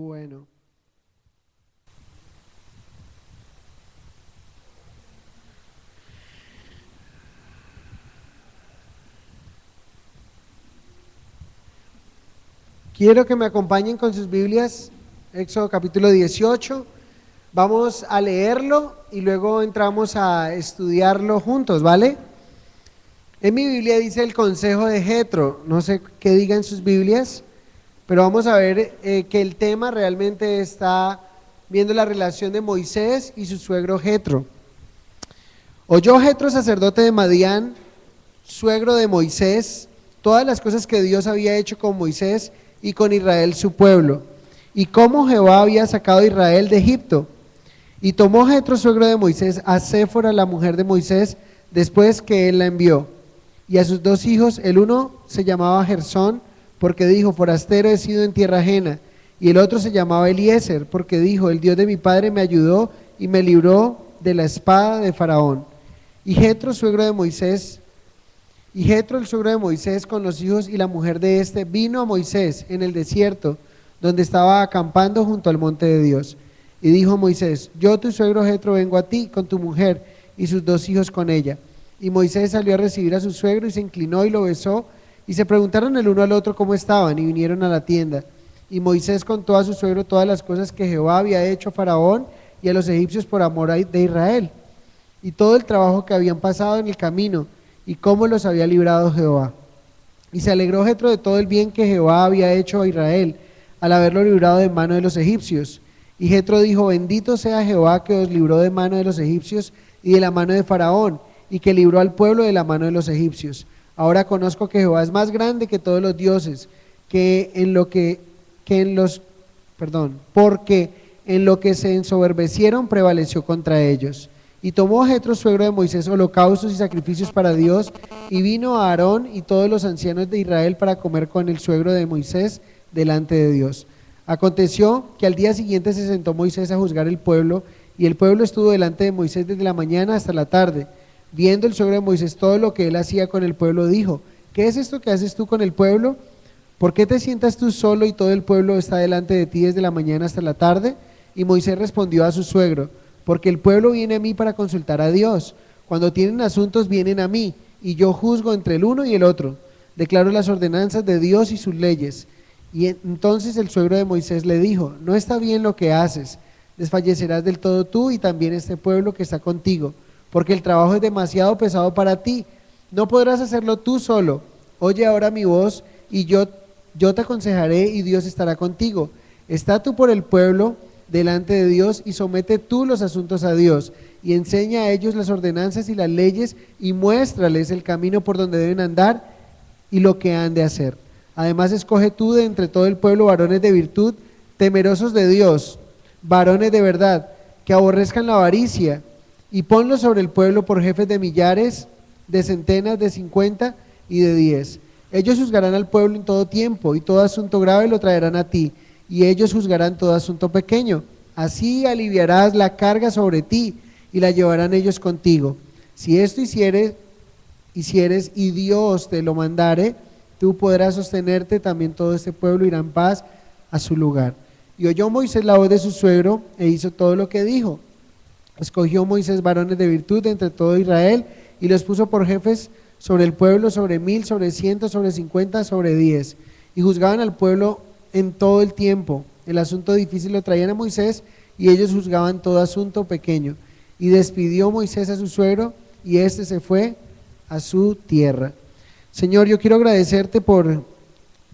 Bueno, quiero que me acompañen con sus Biblias, Éxodo capítulo 18. Vamos a leerlo y luego entramos a estudiarlo juntos, ¿vale? En mi Biblia dice el consejo de Jetro, no sé qué diga en sus Biblias, pero vamos a ver que el tema realmente está viendo la relación de Moisés y su suegro Jetro. Oyó Jetro, sacerdote de Madián, suegro de Moisés, todas las cosas que Dios había hecho con Moisés y con Israel su pueblo, y cómo Jehová había sacado a Israel de Egipto. Y tomó Jetro, suegro de Moisés, a Séfora, la mujer de Moisés, después que él la envió, y a sus dos hijos. El uno se llamaba Gersón, porque dijo: forastero he sido en tierra ajena. Y el otro se llamaba Eliezer, porque dijo: el Dios de mi padre me ayudó y me libró de la espada de Faraón. Y Jetro, suegro de Moisés, y Jetro, el suegro de Moisés, con los hijos y la mujer de éste, vino a Moisés en el desierto, donde estaba acampando junto al monte de Dios. Y dijo Moisés: yo, tu suegro Jetro, vengo a ti con tu mujer y sus dos hijos con ella. Y Moisés salió a recibir a su suegro y se inclinó y lo besó. Y se preguntaron el uno al otro cómo estaban, y vinieron a la tienda. Y Moisés contó a su suegro todas las cosas que Jehová había hecho a Faraón y a los egipcios por amor de Israel, y todo el trabajo que habían pasado en el camino, y cómo los había librado Jehová. Y se alegró Jetro de todo el bien que Jehová había hecho a Israel, al haberlo librado de mano de los egipcios. Y Jetro dijo: bendito sea Jehová, que os libró de mano de los egipcios y de la mano de Faraón, y que libró al pueblo de la mano de los egipcios. Ahora conozco que Jehová es más grande que todos los dioses, porque en lo que se ensoberbecieron prevaleció contra ellos. Y tomó Jetro, suegro de Moisés, holocaustos y sacrificios para Dios, y vino a Aarón y todos los ancianos de Israel para comer con el suegro de Moisés delante de Dios. Aconteció que al día siguiente se sentó Moisés a juzgar el pueblo, y el pueblo estuvo delante de Moisés desde la mañana hasta la tarde. Viendo el suegro de Moisés todo lo que él hacía con el pueblo, dijo: ¿qué es esto que haces tú con el pueblo? ¿Por qué te sientas tú solo y todo el pueblo está delante de ti desde la mañana hasta la tarde? Y Moisés respondió a su suegro: porque el pueblo viene a mí para consultar a Dios. Cuando tienen asuntos vienen a mí, y yo juzgo entre el uno y el otro. Declaro las ordenanzas de Dios y sus leyes. Y entonces el suegro de Moisés le dijo: no está bien lo que haces, desfallecerás del todo tú y también este pueblo que está contigo, porque el trabajo es demasiado pesado para ti, no podrás hacerlo tú solo. Oye ahora mi voz, y yo te aconsejaré, y Dios estará contigo. Está tú por el pueblo delante de Dios, y somete tú los asuntos a Dios, y enseña a ellos las ordenanzas y las leyes, y muéstrales el camino por donde deben andar y lo que han de hacer. Además escoge tú de entre todo el pueblo varones de virtud, temerosos de Dios, varones de verdad, que aborrezcan la avaricia, y ponlos sobre el pueblo por jefes de millares, de centenas, de 50 y de 10. Ellos juzgarán al pueblo en todo tiempo, y todo asunto grave lo traerán a ti, y ellos juzgarán todo asunto pequeño. Así aliviarás la carga sobre ti, y la llevarán ellos contigo. Si esto hicieres y Dios te lo mandare, tú podrás sostenerte, también todo este pueblo irá en paz a su lugar. Y oyó Moisés la voz de su suegro, e hizo todo lo que dijo. Escogió Moisés varones de virtud de entre todo Israel, y los puso por jefes sobre el pueblo, sobre 1000, sobre 100, sobre 50, sobre 10. Y juzgaban al pueblo en todo el tiempo. El asunto difícil lo traían a Moisés, y ellos juzgaban todo asunto pequeño. Y despidió Moisés a su suegro, y éste se fue a su tierra. Señor, yo quiero agradecerte por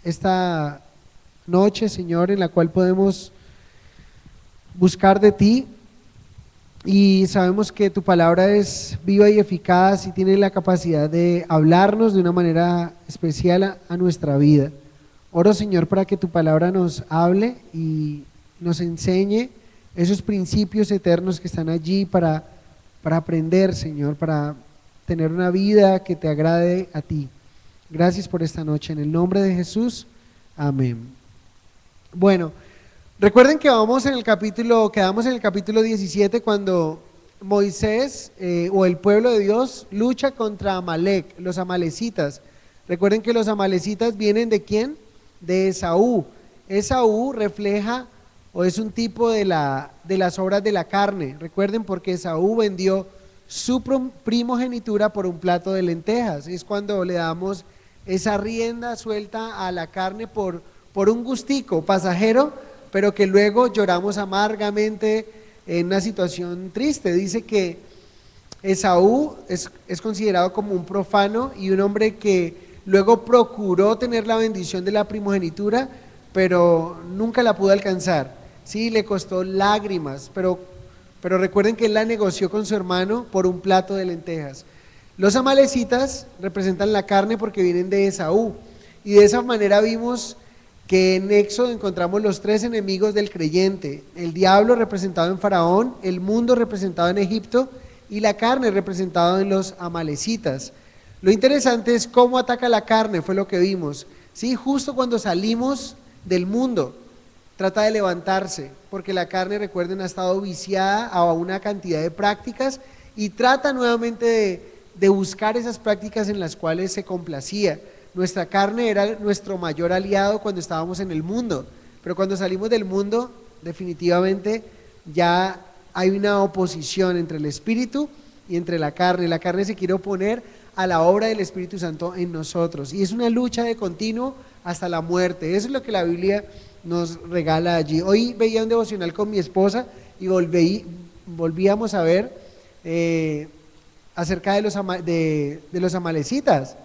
esta noche, Señor, en la cual podemos buscar de ti, y sabemos que tu palabra es viva y eficaz y tiene la capacidad de hablarnos de una manera especial a nuestra vida. Oro, Señor, para que tu palabra nos hable y nos enseñe esos principios eternos que están allí para aprender, Señor, para tener una vida que te agrade a ti. Gracias por esta noche, en el nombre de Jesús, amén. Bueno, recuerden que quedamos en el capítulo 17, cuando Moisés o el pueblo de Dios lucha contra Amalec, los amalecitas. Recuerden que los amalecitas vienen ¿de quién? De Esaú. Esaú refleja o es un tipo de las obras de la carne. Recuerden, porque Esaú vendió su primogenitura por un plato de lentejas. Es cuando le damos esa rienda suelta a la carne por un gustico pasajero, pero que luego lloramos amargamente en una situación triste. Dice que Esaú es considerado como un profano y un hombre que luego procuró tener la bendición de la primogenitura, pero nunca la pudo alcanzar. Sí, le costó lágrimas, pero recuerden que él la negoció con su hermano por un plato de lentejas. Los amalecitas representan la carne porque vienen de Esaú, y de esa manera vimos que en Éxodo encontramos los tres enemigos del creyente: el diablo representado en Faraón, el mundo representado en Egipto y la carne representada en los amalecitas. Lo interesante es cómo ataca la carne, fue lo que vimos. Sí, justo cuando salimos del mundo, trata de levantarse, porque la carne, recuerden, ha estado viciada a una cantidad de prácticas y trata nuevamente de buscar esas prácticas en las cuales se complacía. Nuestra carne era nuestro mayor aliado cuando estábamos en el mundo, pero cuando salimos del mundo, definitivamente ya hay una oposición entre el espíritu y entre la carne. La carne se quiere oponer a la obra del Espíritu Santo en nosotros, y es una lucha de continuo hasta la muerte. Eso es lo que la Biblia nos regala allí. Hoy veía un devocional con mi esposa y volvíamos a ver acerca de los amalecitas,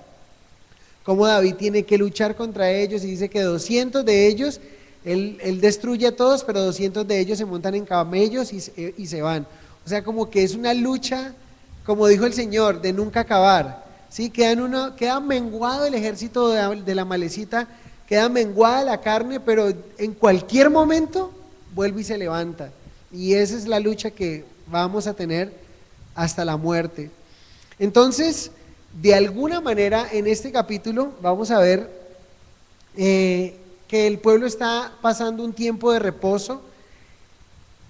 cómo David tiene que luchar contra ellos, y dice que 200 de ellos, él destruye a todos, pero 200 de ellos se montan en camellos y se van. O sea, como que es una lucha, como dijo el Señor, de nunca acabar. ¿Sí? Queda menguado el ejército de la amalecita, queda menguada la carne, pero en cualquier momento vuelve y se levanta. Y esa es la lucha que vamos a tener hasta la muerte. Entonces, de alguna manera, en este capítulo vamos a ver que el pueblo está pasando un tiempo de reposo,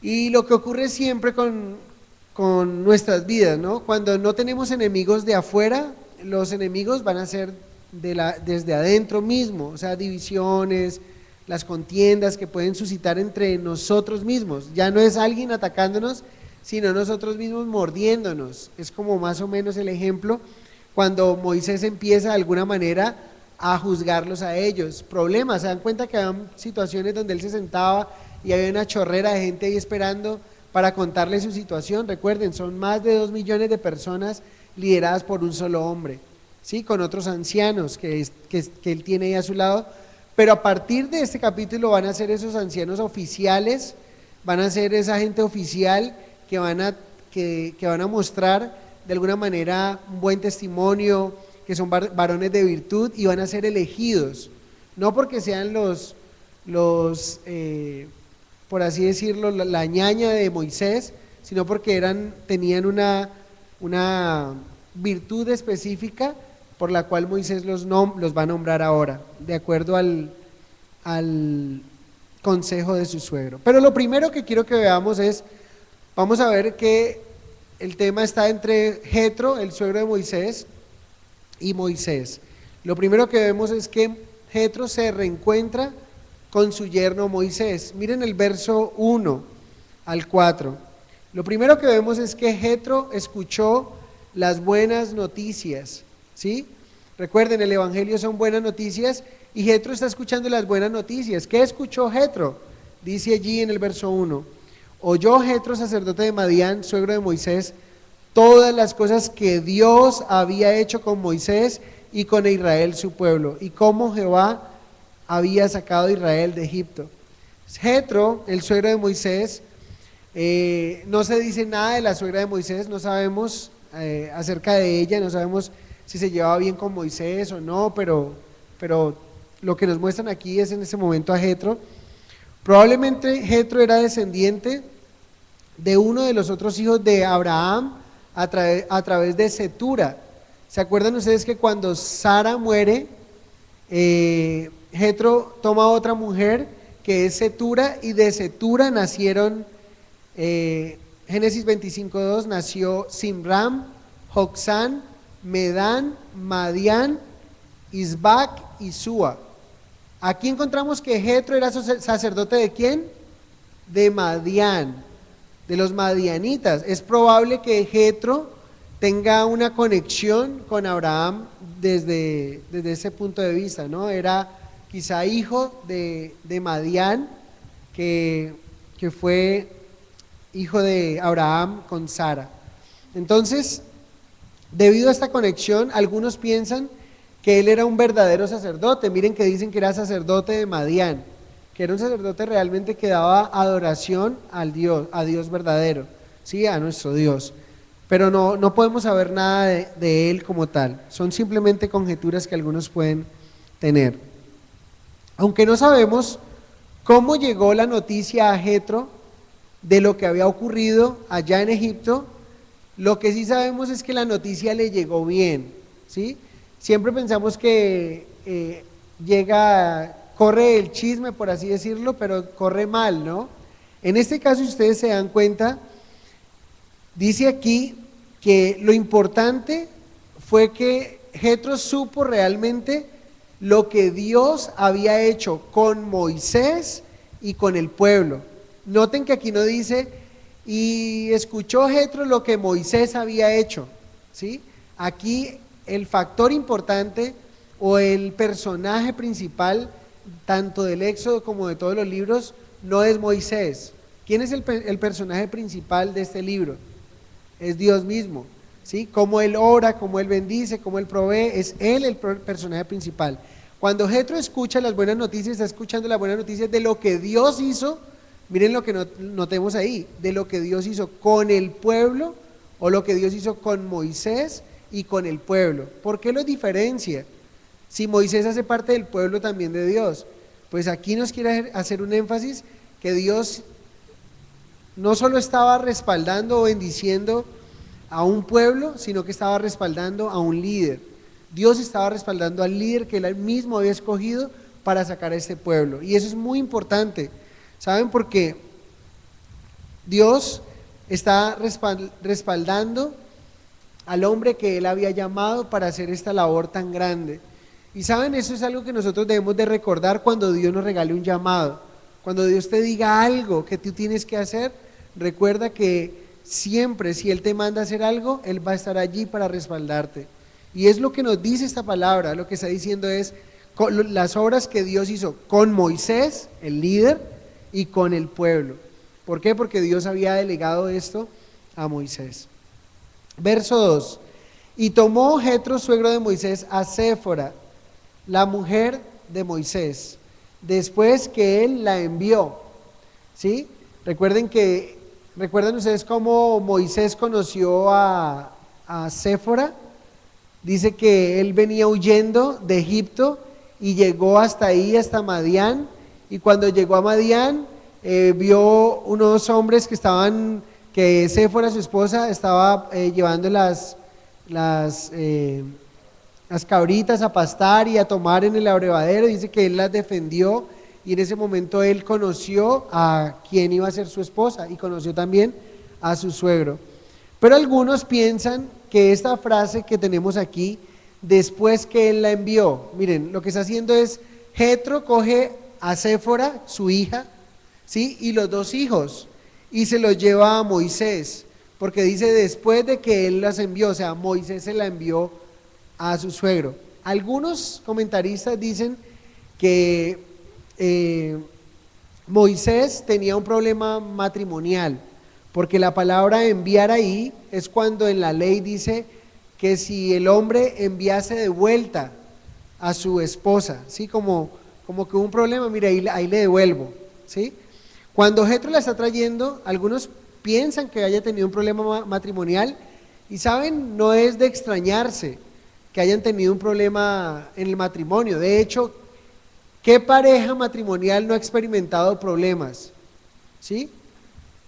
y lo que ocurre siempre con nuestras vidas, ¿no? Cuando no tenemos enemigos de afuera, los enemigos van a ser desde adentro mismo, o sea, divisiones, las contiendas que pueden suscitar entre nosotros mismos. Ya no es alguien atacándonos, sino nosotros mismos mordiéndonos. Es como más o menos el ejemplo cuando Moisés empieza de alguna manera a juzgarlos a ellos. Problemas, se dan cuenta que había situaciones donde él se sentaba y había una chorrera de gente ahí esperando para contarle su situación. Recuerden, son más de 2 millones de personas lideradas por un solo hombre, ¿sí? Con otros ancianos que él tiene ahí a su lado, pero a partir de este capítulo van a ser esos ancianos oficiales, van a ser esa gente oficial que van a mostrar de alguna manera un buen testimonio, que son varones de virtud, y van a ser elegidos, no porque sean por así decirlo, la ñaña de Moisés, sino porque tenían una virtud específica por la cual Moisés los va a nombrar ahora, de acuerdo al consejo de su suegro. Pero lo primero que quiero que veamos vamos a ver que el tema está entre Jetro, el suegro de Moisés, y Moisés. Lo primero que vemos es que Jetro se reencuentra con su yerno Moisés. Miren el verso 1 al 4. Lo primero que vemos es que Jetro escuchó las buenas noticias, ¿sí? Recuerden, el evangelio son buenas noticias, y Jetro está escuchando las buenas noticias. ¿Qué escuchó Jetro? Dice allí en el verso 1: oyó Jetro, sacerdote de Madián, suegro de Moisés, todas las cosas que Dios había hecho con Moisés y con Israel su pueblo, y cómo Jehová había sacado a Israel de Egipto. Jetro, el suegro de Moisés, no se dice nada de la suegra de Moisés, no sabemos acerca de ella, no sabemos si se llevaba bien con Moisés o no, pero lo que nos muestran aquí es en ese momento a Jetro. Probablemente Jetro era descendiente de uno de los otros hijos de Abraham a través de Cetura. ¿Se acuerdan ustedes que cuando Sara muere, Jetro toma a otra mujer que es Cetura, y de Cetura nacieron, Génesis 25:2, nació Simram, Joksán, Medán, Madián, Isbac y Súa. Aquí encontramos que Jetro era sacerdote ¿de quién? de Madián, de los madianitas. Es probable que Jetro tenga una conexión con Abraham desde ese punto de vista, ¿no? Era quizá hijo de Madián, que fue hijo de Abraham con Sara. Entonces, debido a esta conexión, algunos piensan que él era un verdadero sacerdote. Miren que dicen que era sacerdote de Madián, que era un sacerdote realmente que daba adoración a Dios verdadero, ¿sí? A nuestro Dios. Pero no podemos saber nada de él como tal. Son simplemente conjeturas que algunos pueden tener. Aunque no sabemos cómo llegó la noticia a Jetro de lo que había ocurrido allá en Egipto, lo que sí sabemos es que la noticia le llegó bien, ¿sí? Siempre pensamos que corre el chisme, por así decirlo, pero corre mal, ¿no? En este caso, si ustedes se dan cuenta, dice aquí que lo importante fue que Jetro supo realmente lo que Dios había hecho con Moisés y con el pueblo. Noten que aquí no dice, y escuchó Jetro lo que Moisés había hecho, ¿sí? Aquí el factor importante o el personaje principal, tanto del Éxodo como de todos los libros, no es Moisés. ¿Quién es el personaje principal de este libro? Es Dios mismo, ¿sí? Cómo Él ora, cómo Él bendice, cómo Él provee, es Él el personaje principal. Cuando Jetro escucha las buenas noticias, está escuchando las buenas noticias de lo que Dios hizo. Miren lo que notemos ahí, de lo que Dios hizo con el pueblo o lo que Dios hizo con Moisés y con el pueblo. ¿Por qué lo diferencia? Si Moisés hace parte del pueblo también de Dios, pues aquí nos quiere hacer un énfasis que Dios no solo estaba respaldando o bendiciendo a un pueblo, sino que estaba respaldando a un líder. Dios estaba respaldando al líder que él mismo había escogido para sacar a este pueblo. Y eso es muy importante. ¿Saben? Porque Dios está respaldando al hombre que Él había llamado para hacer esta labor tan grande. Y ¿saben? Eso es algo que nosotros debemos de recordar cuando Dios nos regale un llamado. Cuando Dios te diga algo que tú tienes que hacer, recuerda que siempre, si Él te manda a hacer algo, Él va a estar allí para respaldarte. Y es lo que nos dice esta palabra. Lo que está diciendo es las obras que Dios hizo con Moisés, el líder, y con el pueblo. ¿Por qué? Porque Dios había delegado esto a Moisés. Verso 2. Y tomó Jetro, suegro de Moisés, a Séfora, la mujer de Moisés, después que él la envió. ¿Sí? ¿Recuerdan ustedes cómo Moisés conoció a Séfora? Dice que él venía huyendo de Egipto y llegó hasta ahí, hasta Madián. Y cuando llegó a Madián, vio unos hombres que Séfora, su esposa, estaba llevando las cabritas a pastar y a tomar en el abrevadero. Dice que él las defendió y en ese momento él conoció a quien iba a ser su esposa y conoció también a su suegro. Pero algunos piensan que esta frase que tenemos aquí, después que él la envió, miren, lo que está haciendo es, Jetro coge a Séfora, su hija, ¿sí? Y los dos hijos, y se los lleva a Moisés, porque dice después de que él las envió, o sea, Moisés se la envió a su suegro. Algunos comentaristas dicen que Moisés tenía un problema matrimonial, porque la palabra enviar ahí es cuando en la ley dice que si el hombre enviase de vuelta a su esposa, ¿sí? Como que hubo un problema, mira, ahí le devuelvo, ¿sí? Cuando Jetro la está trayendo, algunos piensan que haya tenido un problema matrimonial y saben, no es de extrañarse que hayan tenido un problema en el matrimonio. De hecho, ¿qué pareja matrimonial no ha experimentado problemas? ¿Sí?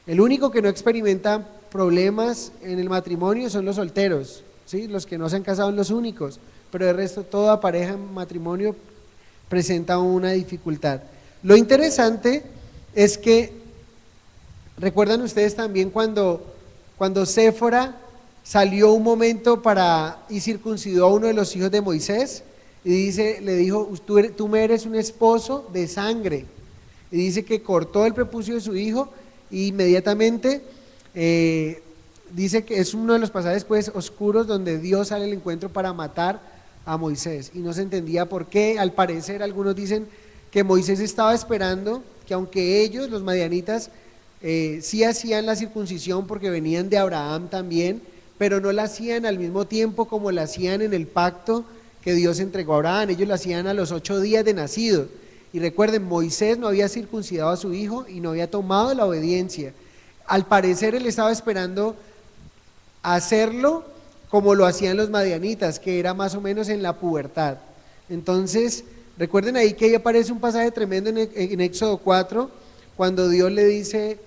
El único que no experimenta problemas en el matrimonio son los solteros, ¿sí? Los que no se han casado son los únicos, pero de resto toda pareja en matrimonio presenta una dificultad. Lo interesante es que, ¿recuerdan ustedes también cuando Séfora salió un momento y circuncidó a uno de los hijos de Moisés? Y le dijo, tú me eres un esposo de sangre. Y dice que cortó el prepucio de su hijo e inmediatamente dice que es uno de los pasajes pues oscuros donde Dios sale al encuentro para matar a Moisés. Y no se entendía por qué. Al parecer algunos dicen que Moisés estaba esperando que aunque ellos, los madianitas, sí hacían la circuncisión porque venían de Abraham también, pero no la hacían al mismo tiempo como la hacían en el pacto que Dios entregó a Abraham. Ellos la hacían a los 8 días de nacido. Y recuerden, Moisés no había circuncidado a su hijo y no había tomado la obediencia. Al parecer él estaba esperando hacerlo como lo hacían los madianitas, que era más o menos en la pubertad. Entonces, recuerden ahí que ahí aparece un pasaje tremendo en Éxodo 4, cuando Dios le dice,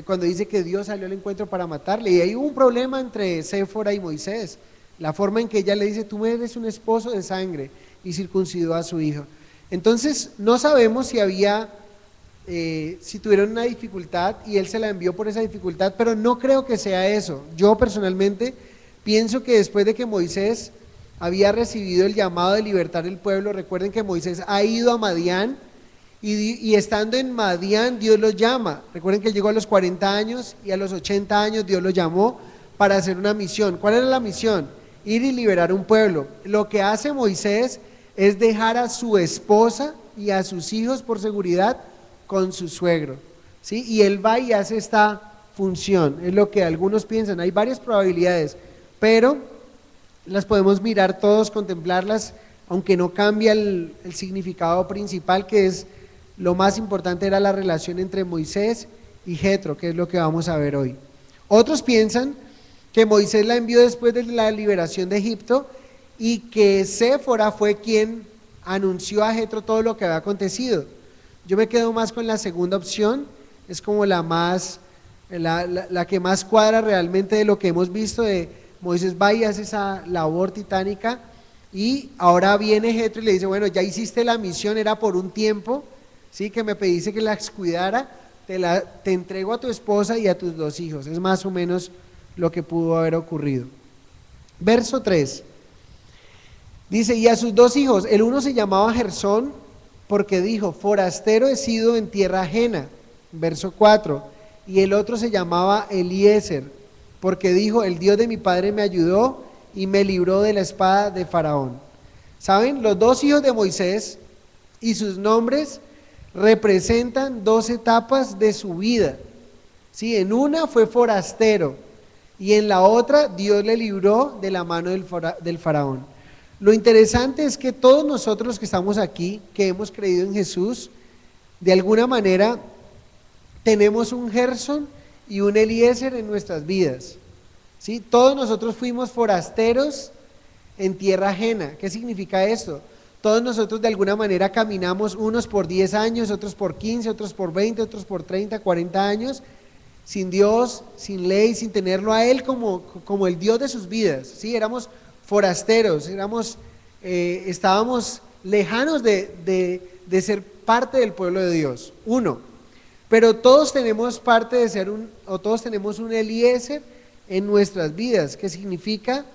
cuando dice que Dios salió al encuentro para matarle, y ahí hubo un problema entre Séfora y Moisés, la forma en que ella le dice, tú eres un esposo de sangre, y circuncidó a su hijo. Entonces, no sabemos si había, si tuvieron una dificultad y él se la envió por esa dificultad, pero no creo que sea eso. Yo personalmente pienso que después de que Moisés había recibido el llamado de libertar el pueblo, recuerden que Moisés ha ido a Madián y estando en Madián Dios los llama. Recuerden que él llegó a los 40 años y a los 80 años Dios los llamó para hacer una misión. ¿Cuál era la misión? Ir y liberar un pueblo. Lo que hace Moisés es dejar a su esposa y a sus hijos por seguridad con su suegro, ¿sí? Y él va y hace esta función, es lo que algunos piensan. Hay varias probabilidades, pero las podemos mirar todos, contemplarlas, aunque no cambia el significado principal, que es lo más importante, era la relación entre Moisés y Jetro, que es lo que vamos a ver hoy. Otros piensan que Moisés la envió después de la liberación de Egipto y que Séfora fue quien anunció a Jetro todo lo que había acontecido. Yo me quedo más con la segunda opción, es como la más, la que más cuadra realmente de lo que hemos visto, de Moisés va y hace esa labor titánica y ahora viene Jetro y le dice, bueno, ya hiciste la misión, era por un tiempo, ¿sí? Que me pediste que las cuidara, te entrego a tu esposa y a tus 2 hijos. Es más o menos lo que pudo haber ocurrido. Verso 3. Dice, y a sus 2 hijos, el uno se llamaba Gersón, porque dijo, forastero he sido en tierra ajena. Verso 4, y el otro se llamaba Eliezer, porque dijo, el Dios de mi padre me ayudó y me libró de la espada de Faraón. ¿Saben? Los 2 hijos de Moisés y sus nombres representan 2 etapas de su vida. ¿Sí? En una fue forastero y en la otra Dios le libró de la mano del Faraón. Lo interesante es que todos nosotros que estamos aquí, que hemos creído en Jesús, de alguna manera tenemos un Gersón y un Eliezer en nuestras vidas, ¿sí? Todos nosotros fuimos forasteros en tierra ajena. ¿Qué significa esto? Todos nosotros de alguna manera caminamos, unos por 10 años, otros por 15, otros por 20, otros por 30, 40 años, sin Dios, sin ley, sin tenerlo a Él como el Dios de sus vidas, ¿sí? Éramos forasteros, estábamos lejanos de ser parte del pueblo de Dios, pero todos tenemos parte de ser todos tenemos un Eliezer en nuestras vidas, que significa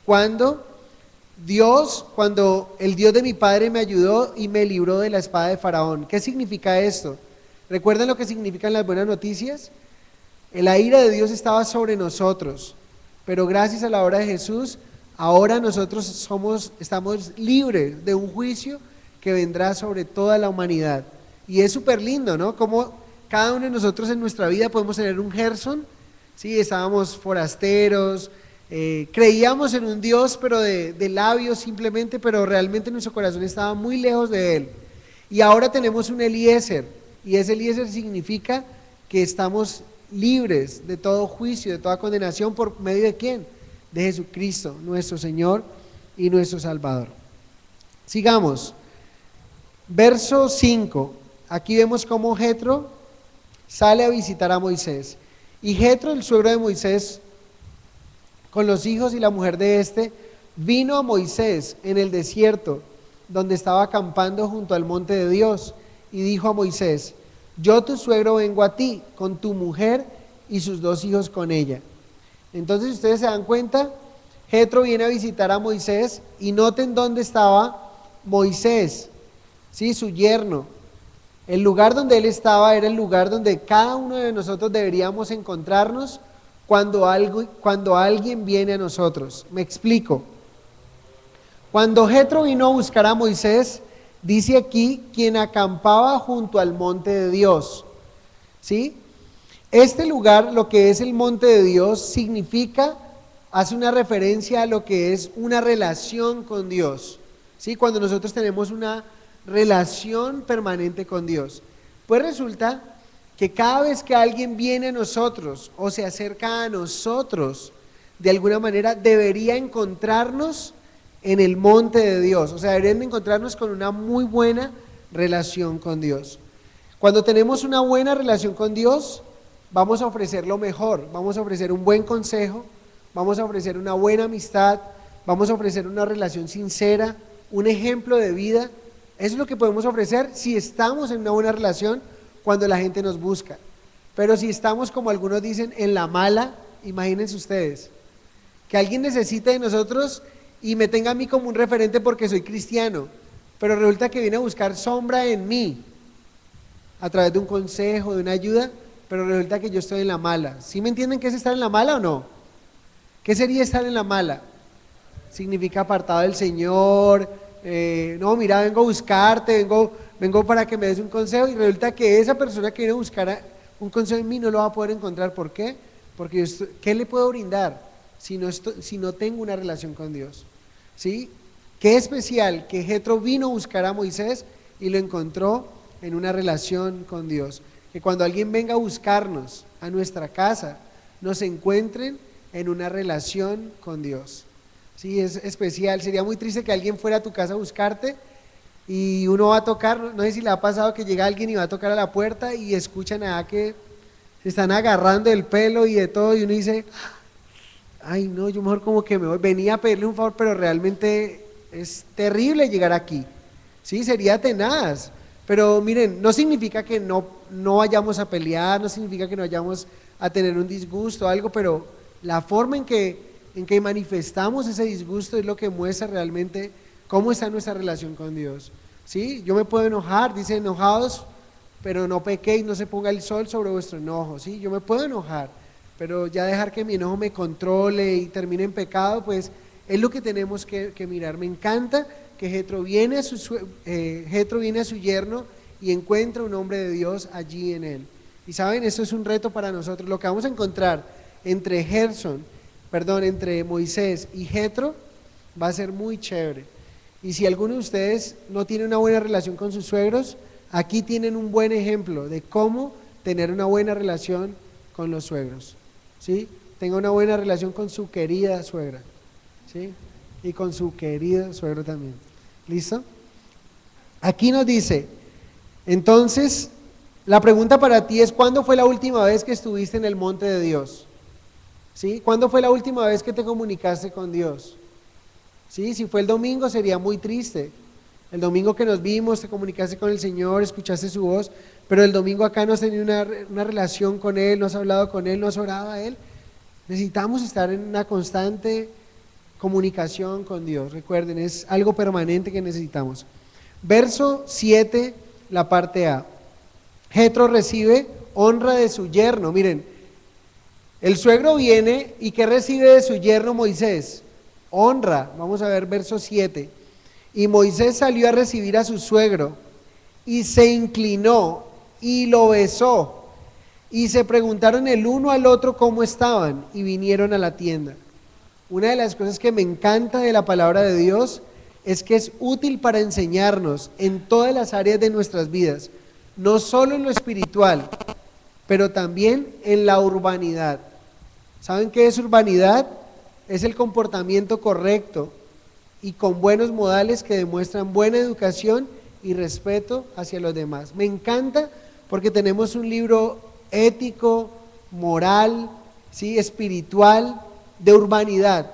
cuando el Dios de mi padre me ayudó y me libró de la espada de Faraón. ¿Qué significa esto? ¿Recuerdan lo que significan las buenas noticias? La ira de Dios estaba sobre nosotros, pero gracias a la obra de Jesús, ahora nosotros estamos libres de un juicio que vendrá sobre toda la humanidad. Y es súper lindo, ¿no? Como cada uno de nosotros en nuestra vida podemos tener un Gersón, ¿sí? Estábamos forasteros, creíamos en un Dios, pero de labios simplemente, pero realmente nuestro corazón estaba muy lejos de Él. Y ahora tenemos un Eliezer, y ese Eliezer significa que estamos libres de todo juicio, de toda condenación, ¿por medio de quién? De Jesucristo, nuestro Señor y nuestro Salvador. Sigamos. Verso 5. Aquí vemos cómo Jetro sale a visitar a Moisés. Y Jetro, el suegro de Moisés, con los hijos y la mujer de este, vino a Moisés en el desierto, donde estaba acampando junto al monte de Dios, y dijo a Moisés, yo tu suegro vengo a ti, con tu mujer y sus 2 hijos con ella. Entonces ustedes se dan cuenta, Jetro viene a visitar a Moisés y noten dónde estaba Moisés, ¿sí? Su yerno. El lugar donde él estaba era el lugar donde cada uno de nosotros deberíamos encontrarnos cuando alguien viene a nosotros. Me explico. Cuando Jetro vino a buscar a Moisés, dice aquí, quien acampaba junto al monte de Dios. ¿Sí? Este lugar, lo que es el monte de Dios, hace una referencia a lo que es una relación con Dios. ¿Sí? Cuando nosotros tenemos una relación permanente con Dios. Pues resulta que cada vez que alguien viene a nosotros o se acerca a nosotros, de alguna manera debería encontrarnos en el monte de Dios. O sea, deberían encontrarnos con una muy buena relación con Dios. Cuando tenemos una buena relación con Dios, vamos a ofrecer lo mejor, vamos a ofrecer un buen consejo, vamos a ofrecer una buena amistad, vamos a ofrecer una relación sincera, un ejemplo de vida. Eso es lo que podemos ofrecer si estamos en una buena relación cuando la gente nos busca. Pero si estamos, como algunos dicen, en la mala, imagínense ustedes, que alguien necesite de nosotros y me tenga a mí como un referente porque soy cristiano, pero resulta que viene a buscar sombra en mí a través de un consejo, de una ayuda, pero resulta que yo estoy en la mala. ¿Sí me entienden qué es estar en la mala o no? ¿Qué sería estar en la mala? Significa apartado del Señor. No, mira, vengo a buscarte, vengo para que me des un consejo, y resulta que esa persona que viene a buscar un consejo en mí no lo va a poder encontrar. ¿Por qué? Porque ¿qué le puedo brindar si no tengo una relación con Dios? ¿Sí? Qué especial que Jetro vino a buscar a Moisés y lo encontró en una relación con Dios. Que cuando alguien venga a buscarnos a nuestra casa, nos encuentren en una relación con Dios. Sí, es especial. Sería muy triste que alguien fuera a tu casa a buscarte y uno va a tocar, no sé si le ha pasado que llega alguien y va a tocar a la puerta y escuchan a que se están agarrando el pelo y de todo, y uno dice, ay no, yo mejor como que me voy, venía a pedirle un favor, pero realmente es terrible llegar aquí. Sí, sería tenaz. Pero miren, no significa que no vayamos a pelear, no significa que no vayamos a tener un disgusto o algo, pero la forma en que manifestamos ese disgusto es lo que muestra realmente cómo está nuestra relación con Dios. ¿Sí? Yo me puedo enojar, dice enojados, pero no pequéis, no se ponga el sol sobre vuestro enojo. ¿Sí? Yo me puedo enojar, pero ya dejar que mi enojo me controle y termine en pecado, pues es lo que tenemos que mirar. Me encanta que Jetro viene a su yerno y encuentra un hombre de Dios allí en él. Y saben, eso es un reto para nosotros. Lo que vamos a encontrar entre Moisés y Jetro va a ser muy chévere. Y si alguno de ustedes no tiene una buena relación con sus suegros, aquí tienen un buen ejemplo de cómo tener una buena relación con los suegros. ¿Sí? Tenga una buena relación con su querida suegra. ¿Sí? Y con su querido suegro también. ¿Listo? Aquí nos dice, entonces, la pregunta para ti es, ¿cuándo fue la última vez que estuviste en el monte de Dios? ¿Sí? ¿Cuándo fue la última vez que te comunicaste con Dios? ¿Sí? Si fue el domingo sería muy triste. El domingo que nos vimos, te comunicaste con el Señor, escuchaste su voz, pero el domingo acá no has tenido una relación con Él, no has hablado con Él, no has orado a Él. Necesitamos estar en una constante comunicación con Dios. Recuerden, es algo permanente que necesitamos. Verso 7, la parte A. Jetro recibe honra de su yerno. Miren, el suegro viene y ¿qué recibe de su yerno Moisés? Honra. Vamos a ver verso 7. Y Moisés salió a recibir a su suegro y se inclinó y lo besó. Y se preguntaron el uno al otro cómo estaban y vinieron a la tienda. Una de las cosas que me encanta de la palabra de Dios es que es útil para enseñarnos en todas las áreas de nuestras vidas, no solo en lo espiritual, pero también en la urbanidad. ¿Saben qué es urbanidad? Es el comportamiento correcto y con buenos modales que demuestran buena educación y respeto hacia los demás. Me encanta porque tenemos un libro ético, moral, ¿sí? Espiritual, de urbanidad.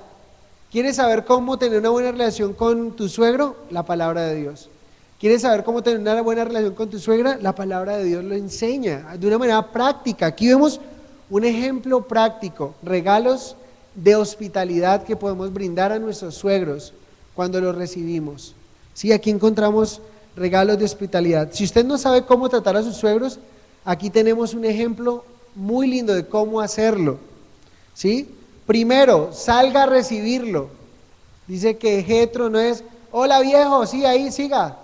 ¿Quieres saber cómo tener una buena relación con tu suegro? La palabra de Dios. ¿Quieres saber cómo tener una buena relación con tu suegra? La palabra de Dios lo enseña de una manera práctica. Aquí vemos un ejemplo práctico, regalos de hospitalidad que podemos brindar a nuestros suegros cuando los recibimos. Sí, aquí encontramos regalos de hospitalidad. Si usted no sabe cómo tratar a sus suegros, aquí tenemos un ejemplo muy lindo de cómo hacerlo, ¿sí? Primero, salga a recibirlo. Dice que Jetro no es, hola viejo, sí, ahí siga.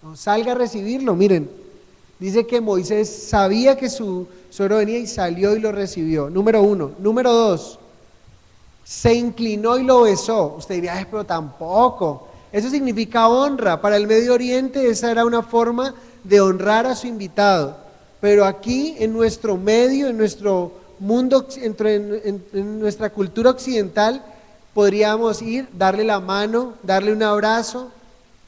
No, salga a recibirlo, miren. Dice que Moisés sabía que su suegro venía y salió y lo recibió. Número 1. Número 2, se inclinó y lo besó. Usted diría, ay, pero tampoco. Eso significa honra. Para el Medio Oriente esa era una forma de honrar a su invitado. Pero aquí en nuestro medio, en nuestro mundo, en nuestra cultura occidental, podríamos ir, darle la mano, darle un abrazo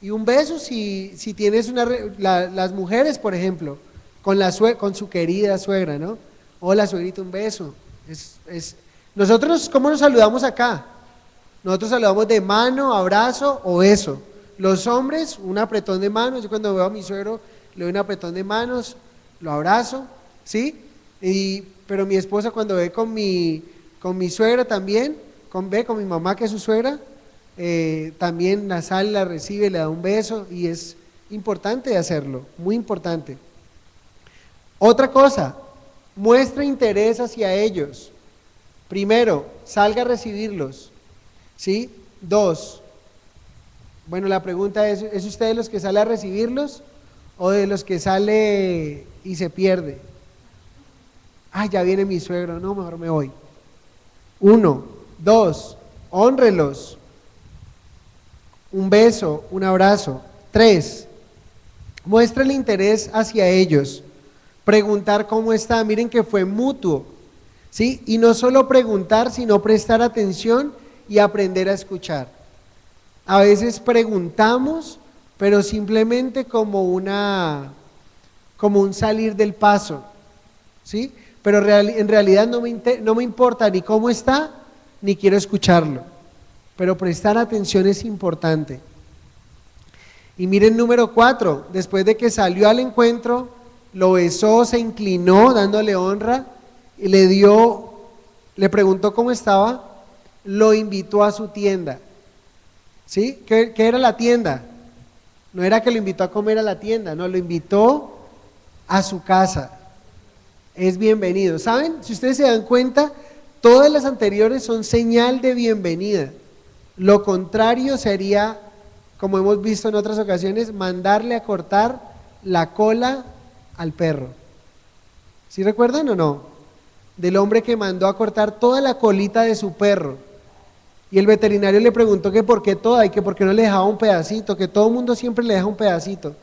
y un beso si tienes las mujeres, por ejemplo, con su querida suegra, ¿no? Hola, suegrita, un beso. Nosotros, ¿cómo nos saludamos acá? Nosotros saludamos de mano, abrazo o beso. Los hombres, un apretón de manos. Yo cuando veo a mi suegro, le doy un apretón de manos, lo abrazo, ¿sí? Pero mi esposa cuando ve con mi suegra también, con mi mamá que es su suegra, también la sale, la recibe, le da un beso y es importante hacerlo, muy importante. Otra cosa, muestra interés hacia ellos. Primero, salga a recibirlos, ¿sí? 2, bueno, la pregunta ¿es usted de los que sale a recibirlos o de los que sale y se pierde? Ay, ya viene mi suegro, no, mejor me voy. 1, 2, hónrelos. Un beso, un abrazo. 3, muestre el interés hacia ellos. Preguntar cómo está, miren que fue mutuo, ¿sí? Y no solo preguntar, sino prestar atención y aprender a escuchar. A veces preguntamos, pero simplemente como un salir del paso, ¿sí? Pero en realidad no me importa ni cómo está, ni quiero escucharlo. Pero prestar atención es importante. Y miren número 4, después de que salió al encuentro, lo besó, se inclinó dándole honra, y le preguntó cómo estaba, lo invitó a su tienda. ¿Sí? ¿Qué era la tienda? No era que lo invitó a comer a la tienda, no, lo invitó a su casa. Es bienvenido. ¿Saben? Si ustedes se dan cuenta, todas las anteriores son señal de bienvenida. Lo contrario sería, como hemos visto en otras ocasiones, mandarle a cortar la cola al perro. ¿Sí recuerdan o no? Del hombre que mandó a cortar toda la colita de su perro. Y el veterinario le preguntó que por qué toda y que por qué no le dejaba un pedacito, que todo el mundo siempre le deja un pedacito.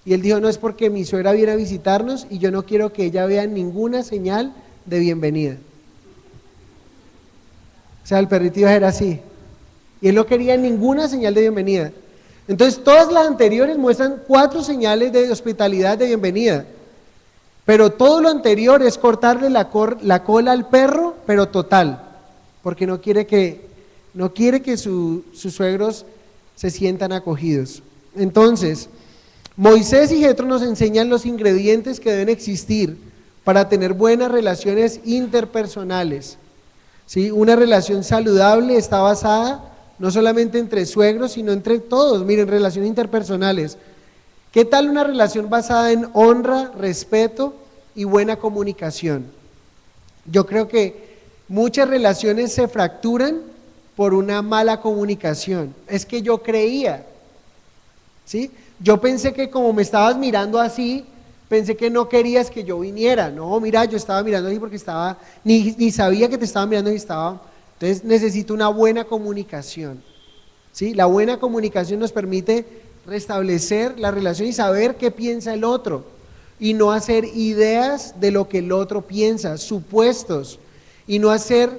Y él dijo, no, es porque mi suegra viene a visitarnos y yo no quiero que ella vea ninguna señal de bienvenida. O sea, el perrito iba a ser así. Y él no quería ninguna señal de bienvenida. Entonces, todas las anteriores muestran 4 señales de hospitalidad de bienvenida. Pero todo lo anterior es cortarle la cola al perro, pero total. Porque no quiere que sus suegros se sientan acogidos. Entonces, Moisés y Jetro nos enseñan los ingredientes que deben existir para tener buenas relaciones interpersonales. ¿Sí? Una relación saludable está basada no solamente entre suegros, sino entre todos. Miren, relaciones interpersonales. ¿Qué tal una relación basada en honra, respeto y buena comunicación? Yo creo que muchas relaciones se fracturan por una mala comunicación. Es que yo creía, ¿sí? Yo pensé que como me estabas mirando así, pensé que no querías que yo viniera. No, mira, yo estaba mirando así porque ni sabía que te estaba mirando y estaba. Entonces necesito una buena comunicación, ¿sí? La buena comunicación nos permite restablecer la relación y saber qué piensa el otro y no hacer ideas de lo que el otro piensa, supuestos, y no hacer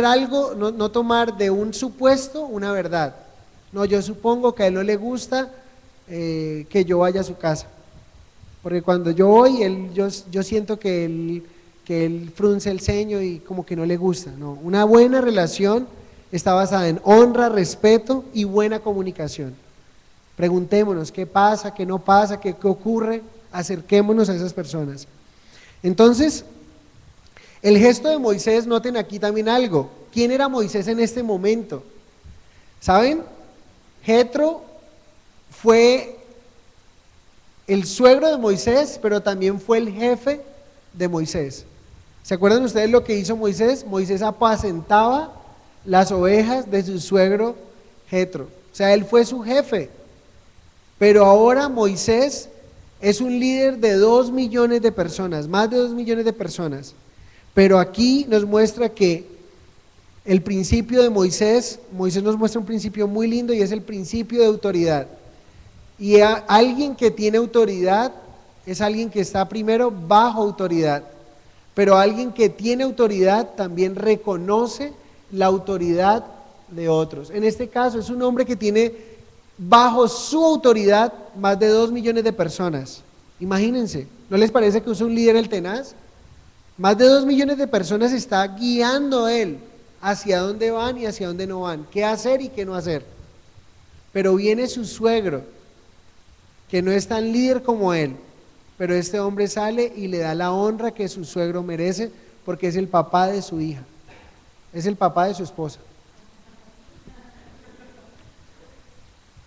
algo, no tomar de un supuesto una verdad. No, yo supongo que a él no le gusta que yo vaya a su casa, porque cuando yo voy, yo siento que él frunce el ceño y como que no le gusta. No, una buena relación está basada en honra, respeto y buena comunicación. Preguntémonos qué pasa, qué no pasa, qué ocurre, acerquémonos a esas personas. Entonces, el gesto de Moisés, noten aquí también algo. ¿Quién era Moisés en este momento? ¿Saben? Jetro fue el suegro de Moisés, pero también fue el jefe de Moisés. ¿Se acuerdan ustedes lo que hizo Moisés? Moisés apacentaba las ovejas de su suegro Jetro. O sea, él fue su jefe. Pero ahora Moisés es un líder de 2 millones de personas, más de 2 millones de personas. Pero aquí nos muestra que el principio de Moisés nos muestra un principio muy lindo y es el principio de autoridad. Y alguien que tiene autoridad es alguien que está primero bajo autoridad, pero alguien que tiene autoridad también reconoce la autoridad de otros. En este caso es un hombre que tiene bajo su autoridad más de 2 millones de personas. Imagínense, ¿no les parece que es un líder el tenaz? Más de 2 millones de personas está guiando él hacia dónde van y hacia dónde no van, qué hacer y qué no hacer. Pero viene su suegro, que no es tan líder como él, pero este hombre sale y le da la honra que su suegro merece, porque es el papá de su hija, es el papá de su esposa.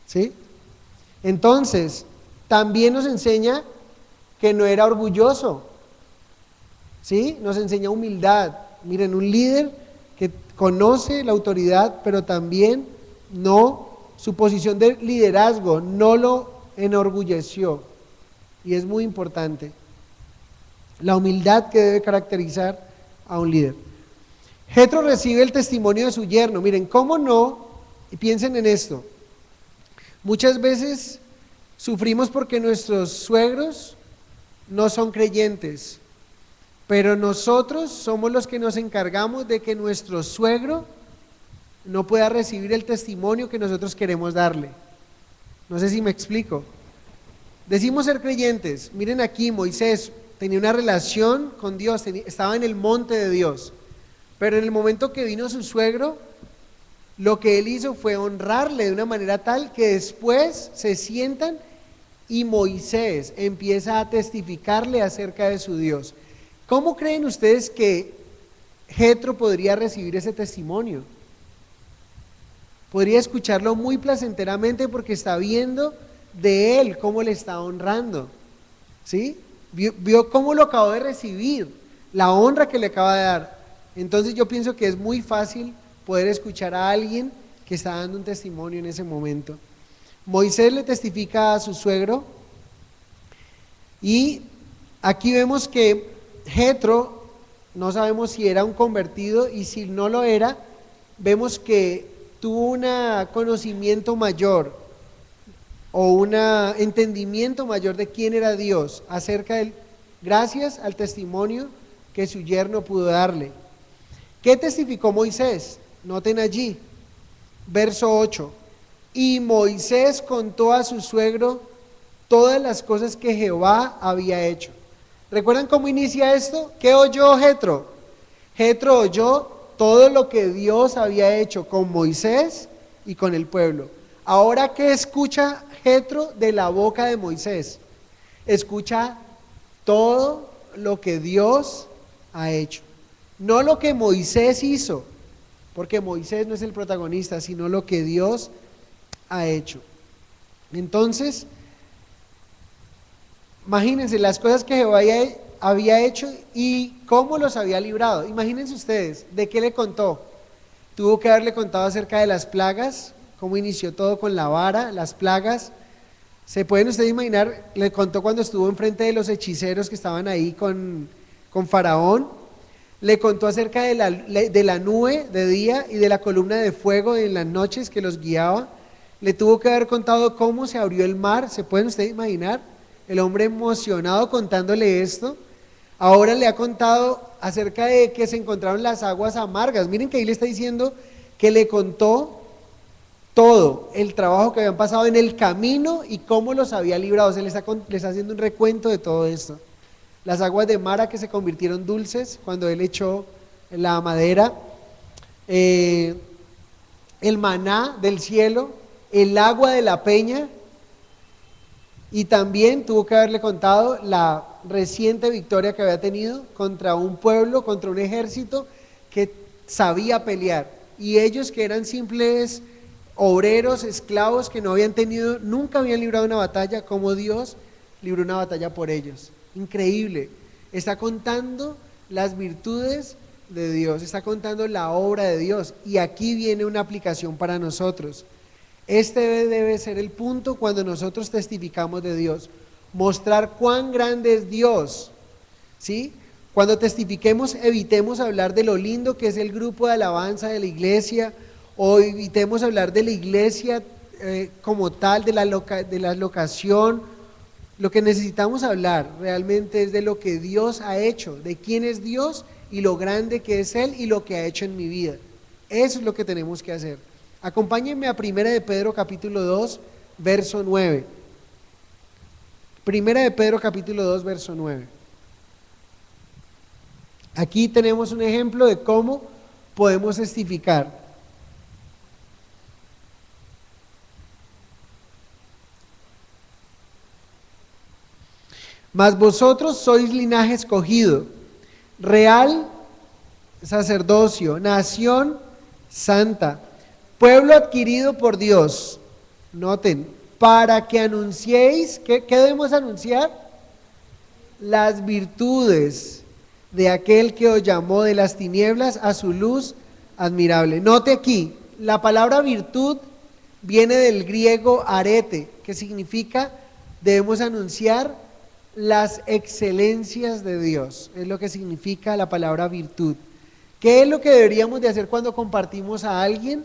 ¿Sí? Entonces, también nos enseña que no era orgulloso, ¿sí? Nos enseña humildad. Miren, un líder que conoce la autoridad, pero también su posición de liderazgo no lo enorgulleció. Y es muy importante la humildad que debe caracterizar a un líder. Jetro recibe el testimonio de su yerno. Miren, ¿cómo no? Y piensen en esto. Muchas veces sufrimos porque nuestros suegros no son creyentes, pero nosotros somos los que nos encargamos de que nuestro suegro no pueda recibir el testimonio que nosotros queremos darle. No sé si me explico. Decimos ser creyentes. Miren aquí, Moisés tenía una relación con Dios, estaba en el monte de Dios, pero en el momento que vino su suegro, lo que él hizo fue honrarle de una manera tal que después se sientan y Moisés empieza a testificarle acerca de su Dios. ¿Cómo creen ustedes que Jetro podría recibir ese testimonio? Podría escucharlo muy placenteramente porque está viendo de él cómo le está honrando, ¿sí? Vio cómo lo acabó de recibir, la honra que le acaba de dar. Entonces yo pienso que es muy fácil poder escuchar a alguien que está dando un testimonio en ese momento. Moisés le testifica a su suegro y aquí vemos que Jetro, no sabemos si era un convertido y si no lo era, vemos que tuvo un conocimiento mayor o un entendimiento mayor de quién era Dios acerca de él, gracias al testimonio que su yerno pudo darle. ¿Qué testificó Moisés? Noten allí, verso 8. Y Moisés contó a su suegro todas las cosas que Jehová había hecho. ¿Recuerdan cómo inicia esto? ¿Qué oyó Jetro? Jetro oyó todo lo que Dios había hecho con Moisés y con el pueblo. Ahora, ¿qué escucha Jetro de la boca de Moisés? Escucha todo lo que Dios ha hecho. No lo que Moisés hizo, porque Moisés no es el protagonista, sino lo que Dios ha hecho. Entonces, imagínense las cosas que Jehová había hecho y cómo los había librado. Imagínense ustedes, ¿de qué le contó? Tuvo que haberle contado acerca de las plagas, cómo inició todo con la vara, las plagas. ¿Se pueden ustedes imaginar? Le contó cuando estuvo enfrente de los hechiceros que estaban ahí con Faraón. Le contó acerca de la nube de día y de la columna de fuego en las noches que los guiaba. Le tuvo que haber contado cómo se abrió el mar. ¿Se pueden ustedes imaginar? El hombre emocionado contándole esto. Ahora le ha contado acerca de que se encontraron las aguas amargas. Miren que ahí le está diciendo que le contó todo el trabajo que habían pasado en el camino y cómo los había librado. Se le está haciendo un recuento de todo esto. Las aguas de Mara que se convirtieron dulces cuando él echó la madera, el maná del cielo, el agua de la peña, y también tuvo que haberle contado la reciente victoria que había tenido contra un pueblo, contra un ejército que sabía pelear, y ellos que eran simples obreros, esclavos que no habían tenido, nunca habían librado una batalla, como Dios libró una batalla por ellos. Increíble. Está contando las virtudes de Dios, está contando la obra de Dios. Y aquí viene una aplicación para nosotros. Este debe ser el punto cuando nosotros testificamos de Dios. Mostrar cuán grande es Dios, ¿sí? Cuando testifiquemos, evitemos hablar de lo lindo que es el grupo de alabanza de la iglesia, o evitemos hablar de la iglesia como tal, de la locación. Lo que necesitamos hablar realmente es de lo que Dios ha hecho, de quién es Dios y lo grande que es Él y lo que ha hecho en mi vida. Eso es lo que tenemos que hacer. Acompáñenme a 1 de Pedro capítulo 2, verso 9. 1 de Pedro capítulo 2, verso 9. Aquí tenemos un ejemplo de cómo podemos testificar. Mas vosotros sois linaje escogido, real sacerdocio, nación santa, pueblo adquirido por Dios. Noten, para que anunciéis, ¿qué debemos anunciar? Las virtudes de aquel que os llamó de las tinieblas a su luz admirable. Note aquí, la palabra virtud viene del griego arete, que significa debemos anunciar las excelencias de Dios, es lo que significa la palabra virtud. ¿Qué es lo que deberíamos de hacer cuando compartimos a alguien?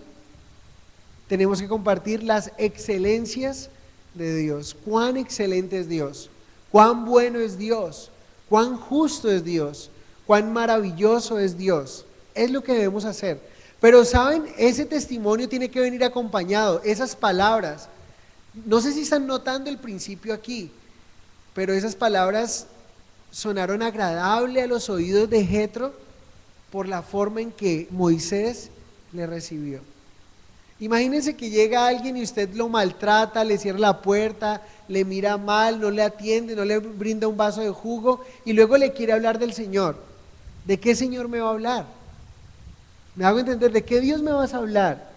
Tenemos que compartir las excelencias de Dios. Cuán excelente es Dios, cuán bueno es Dios, cuán justo es Dios, cuán maravilloso es Dios. Es lo que debemos hacer. Pero saben, ese testimonio tiene que venir acompañado, esas palabras. No sé si están notando el principio aquí, pero esas palabras sonaron agradable a los oídos de Jetro por la forma en que Moisés le recibió. Imagínense que llega alguien y usted lo maltrata, le cierra la puerta, le mira mal, no le atiende, no le brinda un vaso de jugo y luego le quiere hablar del Señor. ¿De qué Señor me va a hablar? ¿Me hago entender? ¿De qué Dios me vas a hablar?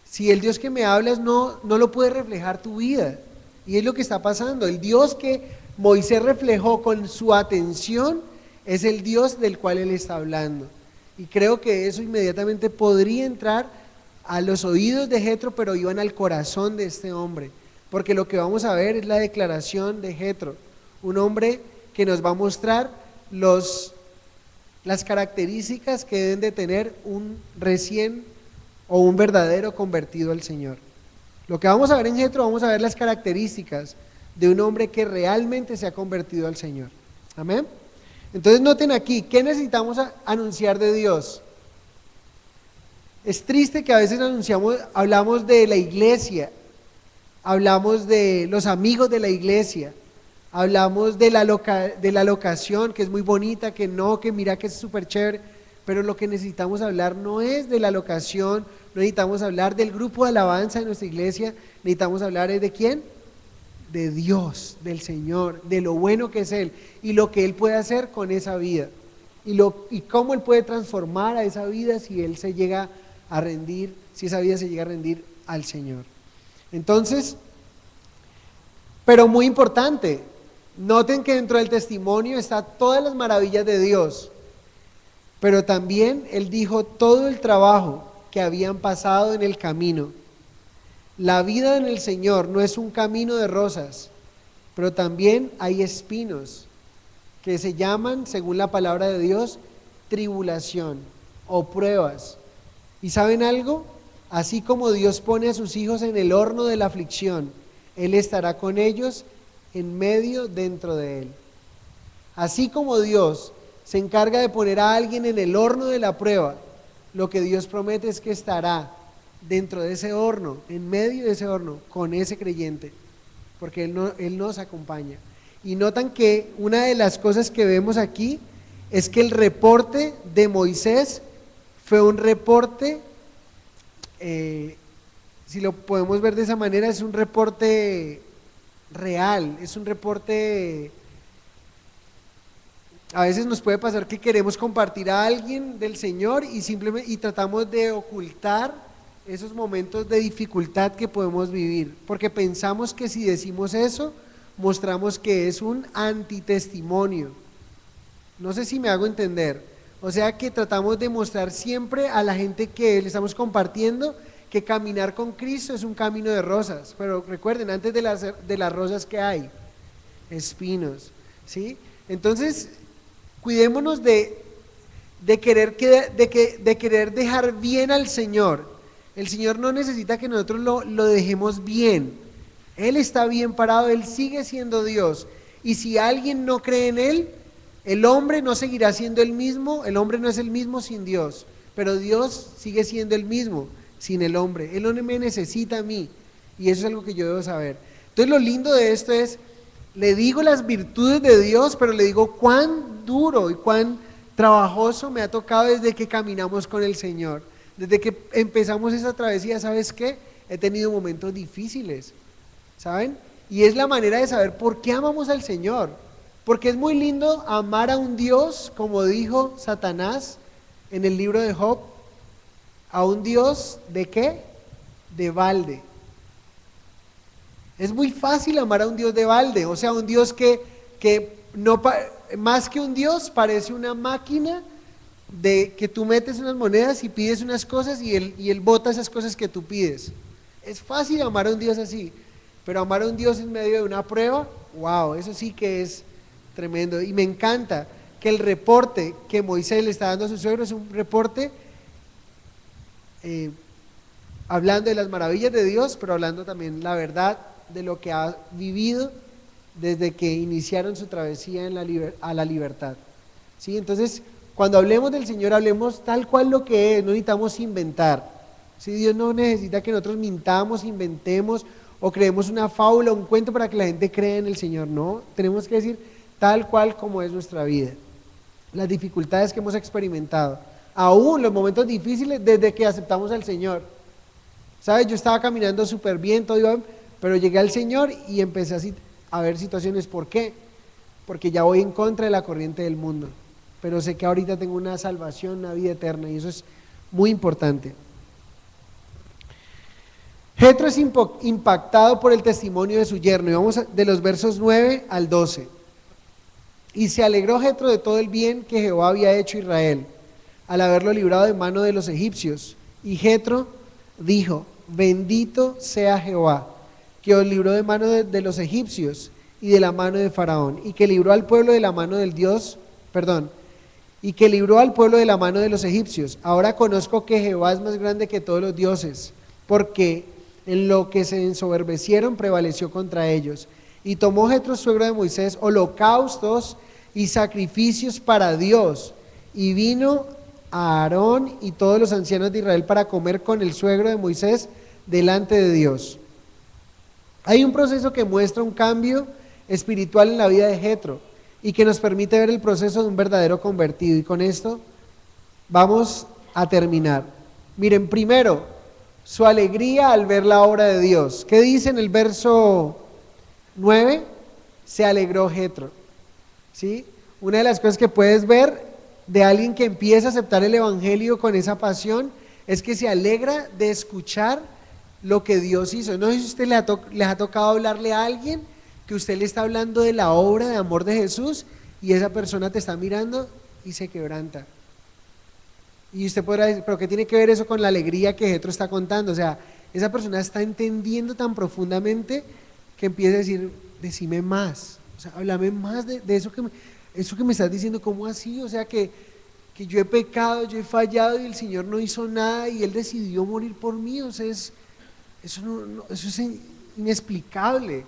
Si el Dios que me hablas no lo puede reflejar tu vida. Y es lo que está pasando. El Dios que Moisés reflejó con su atención es el Dios del cual él está hablando. Y creo que eso inmediatamente podría entrar a los oídos de Jetro, pero iban al corazón de este hombre. Porque lo que vamos a ver es la declaración de Jetro, un hombre que nos va a mostrar las características que deben de tener un recién o un verdadero convertido al Señor. Lo que vamos a ver en Jetro, vamos a ver las características de un hombre que realmente se ha convertido al Señor. Amén. Entonces noten aquí, ¿qué necesitamos anunciar de Dios? Es triste que a veces hablamos de la iglesia, hablamos de los amigos de la iglesia, hablamos de la locación, que es muy bonita, que mira que es súper chévere, pero lo que necesitamos hablar no es de la locación, no necesitamos hablar del grupo de alabanza de nuestra iglesia, necesitamos hablar de ¿quién? De Dios, del Señor, de lo bueno que es Él y lo que Él puede hacer con esa vida y cómo Él puede transformar a esa vida si Él se llega a rendir, si esa vida se llega a rendir al Señor. Entonces, pero muy importante, noten que dentro del testimonio está todas las maravillas de Dios, pero también Él dijo todo el trabajo que habían pasado en el camino. La vida en el Señor no es un camino de rosas, pero también hay espinos que se llaman, según la palabra de Dios, tribulación o pruebas. ¿Y saben algo? Así como Dios pone a sus hijos en el horno de la aflicción, Él estará con ellos en medio dentro de Él. Así como Dios se encarga de poner a alguien en el horno de la prueba, lo que Dios promete es que estará dentro de ese horno, en medio de ese horno, con ese creyente, porque Él nos acompaña. Y notan que una de las cosas que vemos aquí es que el reporte de Moisés fue un reporte, si lo podemos ver de esa manera, es un reporte real, es un reporte. A veces nos puede pasar que queremos compartir a alguien del Señor y tratamos de ocultar esos momentos de dificultad que podemos vivir, porque pensamos que si decimos eso, mostramos que es un antitestimonio. No sé si me hago entender. O sea que tratamos de mostrar siempre a la gente que le estamos compartiendo que caminar con Cristo es un camino de rosas. Pero recuerden, antes de las rosas, ¿qué hay? Espinos, ¿sí? Entonces, cuidémonos de querer dejar bien al Señor. El Señor no necesita que nosotros lo dejemos bien. Él está bien parado, Él sigue siendo Dios. Y si alguien no cree en Él, el hombre no seguirá siendo el mismo, el hombre no es el mismo sin Dios, pero Dios sigue siendo el mismo sin el hombre. Él no me necesita a mí, y eso es algo que yo debo saber. Entonces lo lindo de esto es, le digo las virtudes de Dios, pero le digo cuán duro y cuán trabajoso me ha tocado desde que caminamos con el Señor. Desde que empezamos esa travesía, ¿sabes qué? He tenido momentos difíciles, ¿saben? Y es la manera de saber por qué amamos al Señor. Porque es muy lindo amar a un Dios, como dijo Satanás en el libro de Job, a un Dios ¿de qué? De balde. Es muy fácil amar a un Dios de balde, o sea, un Dios que no, más que un Dios, parece una máquina de que tú metes unas monedas y pides unas cosas y él bota esas cosas que tú pides. Es fácil amar a un Dios así, pero amar a un Dios en medio de una prueba, wow, eso sí que es tremendo. Y me encanta que el reporte que Moisés le está dando a su suegro es un reporte hablando de las maravillas de Dios, pero hablando también la verdad de lo que ha vivido desde que iniciaron su travesía a la libertad. ¿Sí? Entonces, cuando hablemos del Señor, hablemos tal cual lo que es, no necesitamos inventar. ¿Sí? Dios no necesita que nosotros mintamos, inventemos o creemos una fábula, un cuento para que la gente crea en el Señor. No, tenemos que decir tal cual como es nuestra vida, las dificultades que hemos experimentado, aún los momentos difíciles desde que aceptamos al Señor. ¿Sabes? Yo estaba caminando súper bien, todo iba, pero llegué al Señor y empecé a ver situaciones. ¿Por qué? Porque ya voy en contra de la corriente del mundo, pero sé que ahorita tengo una salvación, una vida eterna, y eso es muy importante. Jetro es impactado por el testimonio de su yerno, y vamos de los versos 9 al 12. Y se alegró Jetro de todo el bien que Jehová había hecho a Israel, al haberlo librado de mano de los egipcios. Y Jetro dijo: bendito sea Jehová, que os libró de mano de los egipcios y de la mano de Faraón, y que libró al pueblo de la mano del Dios, y que libró al pueblo de la mano de los egipcios. Ahora conozco que Jehová es más grande que todos los dioses, porque en lo que se ensoberbecieron prevaleció contra ellos. Y tomó Jetro, suegro de Moisés, holocaustos y sacrificios para Dios, y vino a Aarón y todos los ancianos de Israel para comer con el suegro de Moisés delante de Dios. Hay un proceso que muestra un cambio espiritual en la vida de Jetro y que nos permite ver el proceso de un verdadero convertido, y con esto vamos a terminar. Miren, primero, su alegría al ver la obra de Dios. ¿Qué dice en el verso 9? Se alegró Jetro. ¿Sí? Una de las cosas que puedes ver de alguien que empieza a aceptar el evangelio con esa pasión es que se alegra de escuchar lo que Dios hizo. No sé si a usted les ha tocado hablarle a alguien que usted le está hablando de la obra de amor de Jesús y esa persona te está mirando y se quebranta. Y usted podrá decir, pero ¿qué tiene que ver eso con la alegría que Jetro está contando? O sea, esa persona está entendiendo tan profundamente que empieza a decir: decime más, o sea, háblame más de eso que me estás diciendo. ¿Cómo así? O sea, que yo he pecado, yo he fallado y el Señor no hizo nada y Él decidió morir por mí. O sea, eso es inexplicable.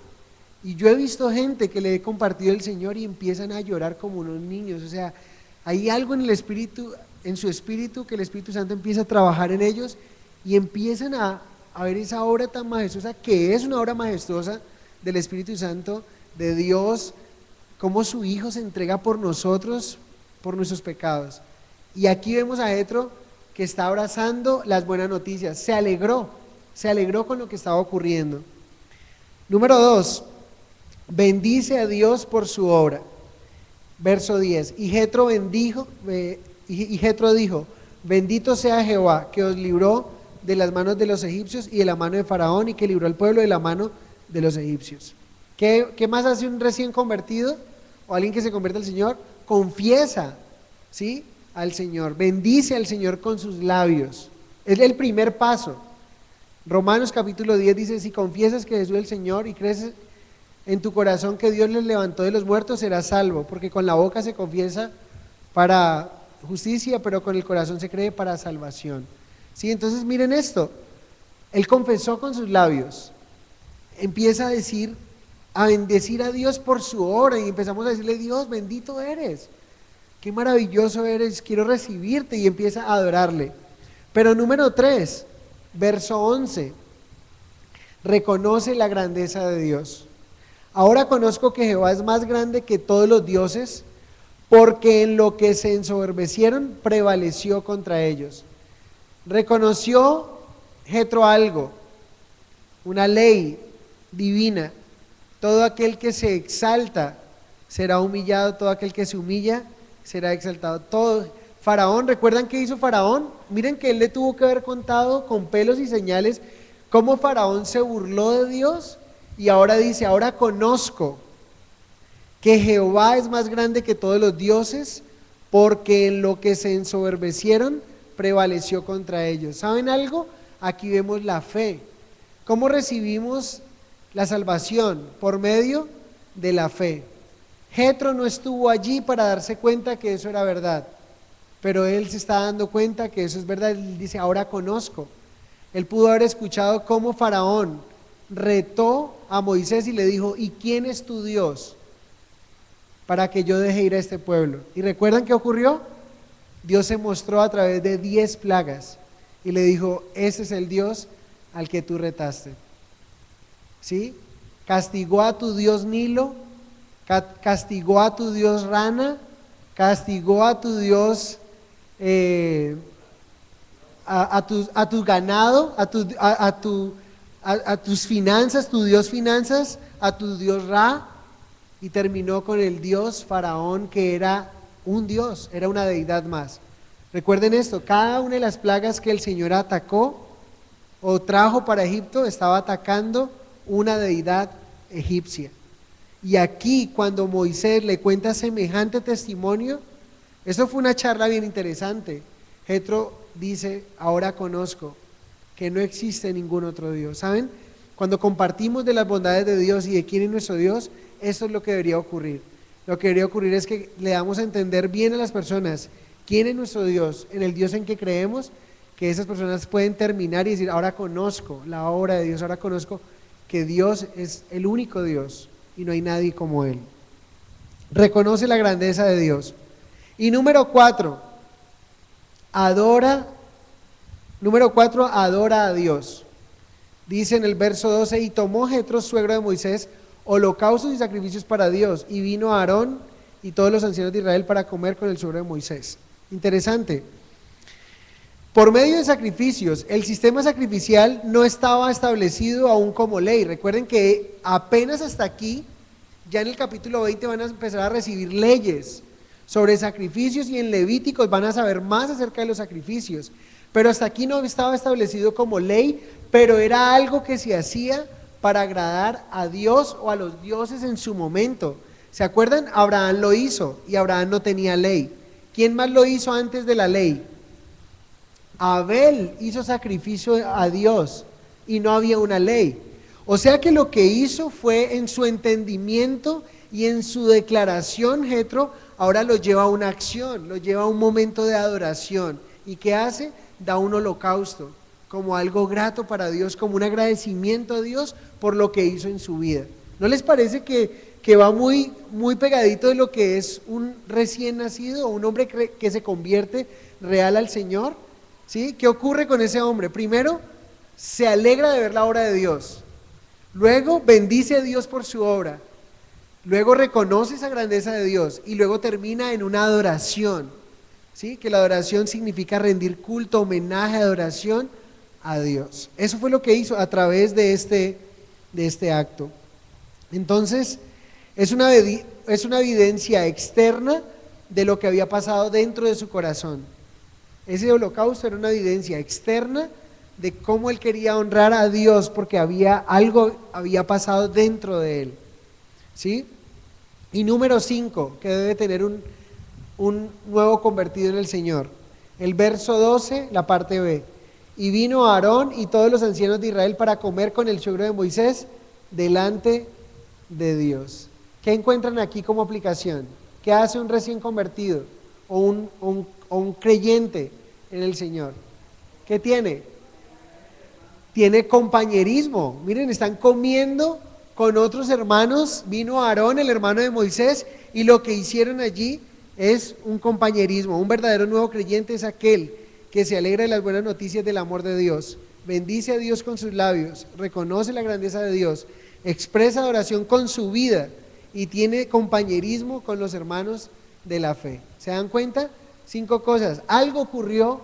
Y yo he visto gente que le he compartido el Señor y empiezan a llorar como unos niños. O sea, hay algo en el espíritu, en su espíritu, que el Espíritu Santo empieza a trabajar en ellos y empiezan a ver esa obra tan majestuosa, que es una obra majestuosa del Espíritu Santo, de Dios, cómo su Hijo se entrega por nosotros, por nuestros pecados. Y aquí vemos a Jetro que está abrazando las buenas noticias, se alegró con lo que estaba ocurriendo. Número 2, bendice a Dios por su obra. Verso 10, y Jetro dijo: bendito sea Jehová, que os libró de las manos de los egipcios y de la mano de Faraón, y que libró al pueblo de la mano de los egipcios. ¿Qué más hace un recién convertido o alguien que se convierte al Señor? Confiesa, ¿sí?, al Señor, bendice al Señor con sus labios. Es el primer paso. Romanos capítulo 10 dice: si confiesas que Jesús es el Señor y crees en tu corazón que Dios les levantó de los muertos, serás salvo, porque con la boca se confiesa para justicia, pero con el corazón se cree para salvación. ¿Sí? Entonces miren esto, él confesó con sus labios, empieza a bendecir a Dios por su obra, y empezamos a decirle: Dios, bendito eres, qué maravilloso eres, quiero recibirte, y empieza a adorarle. Pero número 3, verso 11, reconoce la grandeza de Dios. Ahora conozco que Jehová es más grande que todos los dioses, porque en lo que se ensoberbecieron prevaleció contra ellos. Reconoció Jetro algo, una ley divina: todo aquel que se exalta será humillado, todo aquel que se humilla será exaltado. Faraón, ¿recuerdan qué hizo Faraón? Miren que él le tuvo que haber contado con pelos y señales cómo Faraón se burló de Dios, y ahora dice: ahora conozco que Jehová es más grande que todos los dioses, porque en lo que se ensoberbecieron prevaleció contra ellos. ¿Saben algo? Aquí vemos la fe. ¿Cómo recibimos la salvación? Por medio de la fe. Jetro no estuvo allí para darse cuenta que eso era verdad, pero él se está dando cuenta que eso es verdad. Él dice: ahora conozco. Él pudo haber escuchado cómo Faraón retó a Moisés y le dijo: ¿y quién es tu Dios para que yo deje ir a este pueblo? ¿Y recuerdan qué ocurrió? Dios se mostró a través de 10 plagas y le dijo: ese es el Dios al que tú retaste. ¿Sí? Castigó a tu Dios Nilo, castigó a tu Dios Rana, castigó a tu Dios a tu ganado, a tus finanzas, tu Dios finanzas, a tu Dios Ra, y terminó con el Dios Faraón, que era un Dios, era una deidad más. Recuerden esto: cada una de las plagas que el Señor atacó o trajo para Egipto estaba atacando una deidad egipcia. Y aquí, cuando Moisés le cuenta semejante testimonio, eso fue una charla bien interesante. Jetro dice: ahora conozco que no existe ningún otro Dios. ¿Saben? Cuando compartimos de las bondades de Dios y de quién es nuestro Dios, eso es lo que debería ocurrir. Lo que debería ocurrir es que le damos a entender bien a las personas quién es nuestro Dios, en el Dios en que creemos, que esas personas pueden terminar y decir: ahora conozco la obra de Dios, ahora conozco que Dios es el único Dios y no hay nadie como Él. Reconoce la grandeza de Dios. Y número 4, adora a Dios. Dice en el verso 12: y tomó Jetro, suegro de Moisés, holocaustos y sacrificios para Dios, y vino Aarón y todos los ancianos de Israel para comer con el suegro de Moisés. Interesante. Por medio de sacrificios, el sistema sacrificial no estaba establecido aún como ley. Recuerden que apenas hasta aquí, ya en el capítulo 20 van a empezar a recibir leyes sobre sacrificios, y en Levíticos van a saber más acerca de los sacrificios. Pero hasta aquí no estaba establecido como ley, pero era algo que se hacía para agradar a Dios o a los dioses en su momento. ¿Se acuerdan? Abraham lo hizo, y Abraham no tenía ley. ¿Quién más lo hizo antes de la ley? Abel hizo sacrificio a Dios y no había una ley. O sea que lo que hizo fue, en su entendimiento y en su declaración, Jetro ahora lo lleva a una acción, lo lleva a un momento de adoración. ¿Y qué hace? Da un holocausto como algo grato para Dios, como un agradecimiento a Dios por lo que hizo en su vida. ¿No les parece que va muy, muy pegadito de lo que es un recién nacido o un hombre que se convierte real al Señor? ¿Sí? ¿Qué ocurre con ese hombre? Primero, se alegra de ver la obra de Dios. Luego, bendice a Dios por su obra. Luego, reconoce esa grandeza de Dios. Y luego termina en una adoración. ¿Sí? Que la adoración significa rendir culto, homenaje, adoración a Dios. Eso fue lo que hizo a través de este acto. Entonces, es una evidencia externa de lo que había pasado dentro de su corazón. Ese holocausto era una evidencia externa de cómo él quería honrar a Dios, porque algo había pasado dentro de él. ¿sí? Y número 5, que debe tener un nuevo convertido en el Señor. El verso 12, la parte B. Y vino Aarón y todos los ancianos de Israel para comer con el suegro de Moisés delante de Dios. ¿Qué encuentran aquí como aplicación? ¿Qué hace un recién convertido o un creyente en el Señor? ¿Qué tiene? Tiene compañerismo. Miren, están comiendo con otros hermanos. Vino Aarón, el hermano de Moisés, y lo que hicieron allí es un compañerismo. Un verdadero nuevo creyente es aquel que se alegra de las buenas noticias del amor de Dios, bendice a Dios con sus labios, reconoce la grandeza de Dios, expresa adoración con su vida y tiene compañerismo con los hermanos de la fe. ¿Se dan cuenta? 5 cosas. Algo ocurrió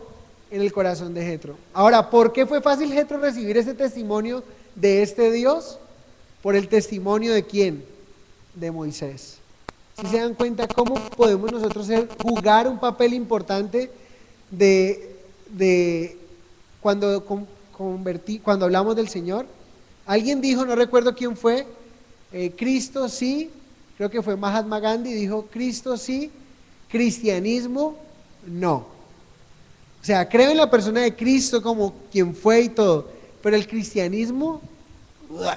en el corazón de Jetro. Ahora, ¿por qué fue fácil Jetro recibir ese testimonio de este Dios? Por el testimonio de ¿quién? De Moisés. ¿Sí se dan cuenta cómo podemos nosotros jugar un papel importante de cuando cuando hablamos del Señor? Alguien dijo, no recuerdo quién fue, Cristo sí, creo que fue Mahatma Gandhi, dijo Cristo sí, cristianismo no. O sea, creo en la persona de Cristo como quien fue y todo, pero el cristianismo, no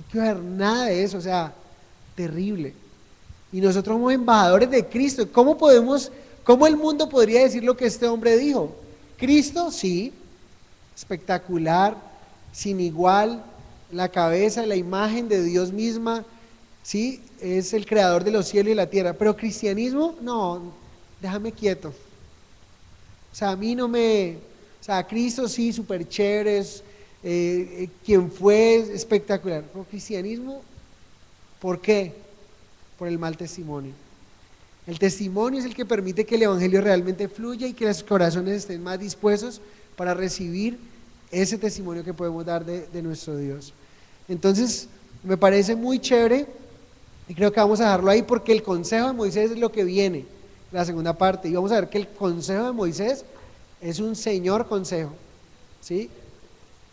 quiero ver nada de eso, o sea, terrible. Y nosotros somos embajadores de Cristo. ¿Cómo el mundo podría decir lo que este hombre dijo? Cristo, sí, espectacular, sin igual, la cabeza, la imagen de Dios misma, sí, es el creador de los cielos y la tierra, pero cristianismo, no, déjame quieto. O sea, a mí no me, o sea, Cristo sí, súper chévere, quien fue espectacular, pero cristianismo, ¿por qué? Por el mal testimonio. El testimonio es el que permite que el evangelio realmente fluya y que los corazones estén más dispuestos para recibir ese testimonio que podemos dar de nuestro Dios. Entonces, me parece muy chévere y creo que vamos a dejarlo ahí porque el consejo de Moisés es lo que viene, la segunda parte, y vamos a ver que el consejo de Moisés es un señor consejo, ¿sí?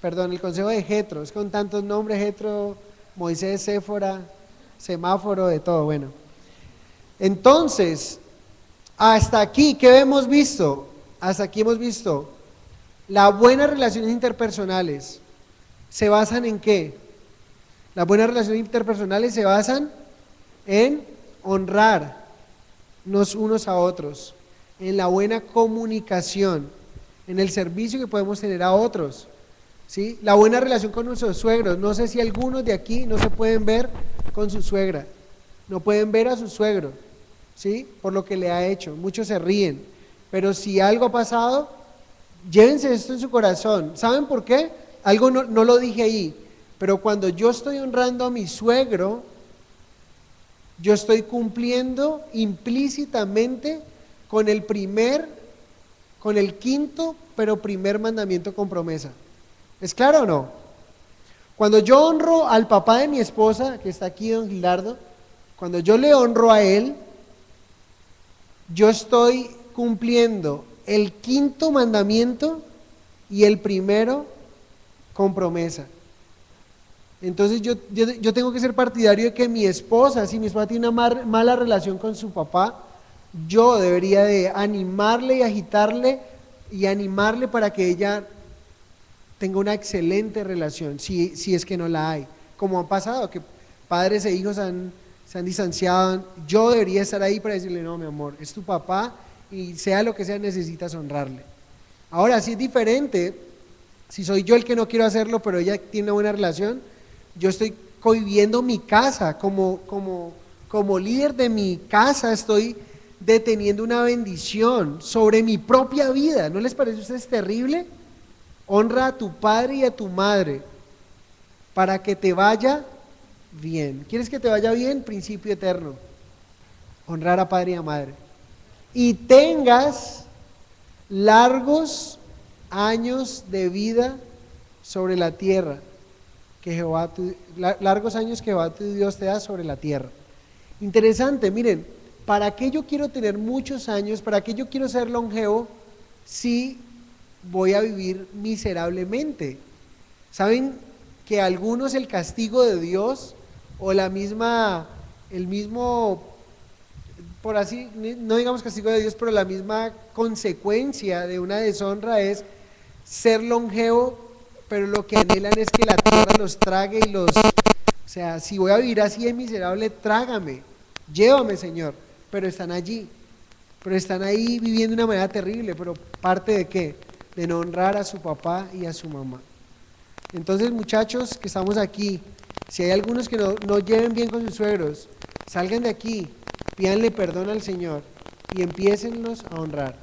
Perdón, el consejo de Jetro, es con tantos nombres, Jetro, Moisés, Séfora, semáforo, de todo, bueno. Entonces, hasta aquí, ¿qué hemos visto? Hasta aquí hemos visto, las buenas relaciones interpersonales se basan en ¿qué? Las buenas relaciones interpersonales se basan en honrarnos unos a otros, en la buena comunicación, en el servicio que podemos tener a otros, ¿sí? La buena relación con nuestros suegros. No sé si algunos de aquí no se pueden ver con su suegra, no pueden ver a su suegro, ¿sí? Por lo que le ha hecho. Muchos se ríen, pero si algo ha pasado, llévense esto en su corazón. ¿Saben por qué? Algo no lo dije ahí, pero cuando yo estoy honrando a mi suegro, yo estoy cumpliendo implícitamente con el quinto, pero primer mandamiento con promesa. ¿Es claro o no? Cuando yo honro al papá de mi esposa, que está aquí, don Gilardo, cuando yo le honro a él, yo estoy cumpliendo el quinto mandamiento y el primero con promesa. Entonces yo tengo que ser partidario de que mi esposa, si mi esposa tiene una mala relación con su papá, yo debería de animarle y agitarle y animarle para que ella tenga una excelente relación, si es que no la hay. Como ha pasado, que padres e hijos se han distanciado, yo debería estar ahí para decirle, no, mi amor, es tu papá y sea lo que sea, necesitas honrarle. Ahora, si es diferente, si soy yo el que no quiero hacerlo, pero ella tiene una buena relación, yo estoy cohibiendo mi casa, como líder de mi casa, estoy deteniendo una bendición sobre mi propia vida. ¿No les parece a ustedes terrible? Honra a tu padre y a tu madre para que te vaya bien. ¿Quieres que te vaya bien? Principio eterno. Honrar a padre y a madre. Y tengas largos años de vida sobre la tierra, largos años que Jehová tu Dios te da sobre la tierra. Interesante, miren, ¿para qué yo quiero tener muchos años? ¿Para qué yo quiero ser longevo si voy a vivir miserablemente? ¿Saben que a algunos el castigo de Dios o el mismo, por así, no digamos castigo de Dios, pero la misma consecuencia de una deshonra es ser longevo, pero lo que anhelan es que la tierra los trague y o sea, si voy a vivir así de miserable, trágame, llévame, Señor, pero están ahí viviendo de una manera terrible, pero ¿parte de qué? De no honrar a su papá y a su mamá. Entonces, muchachos que estamos aquí, si hay algunos que no lleven bien con sus suegros, salgan de aquí, pídanle perdón al Señor y empiécenlos a honrar.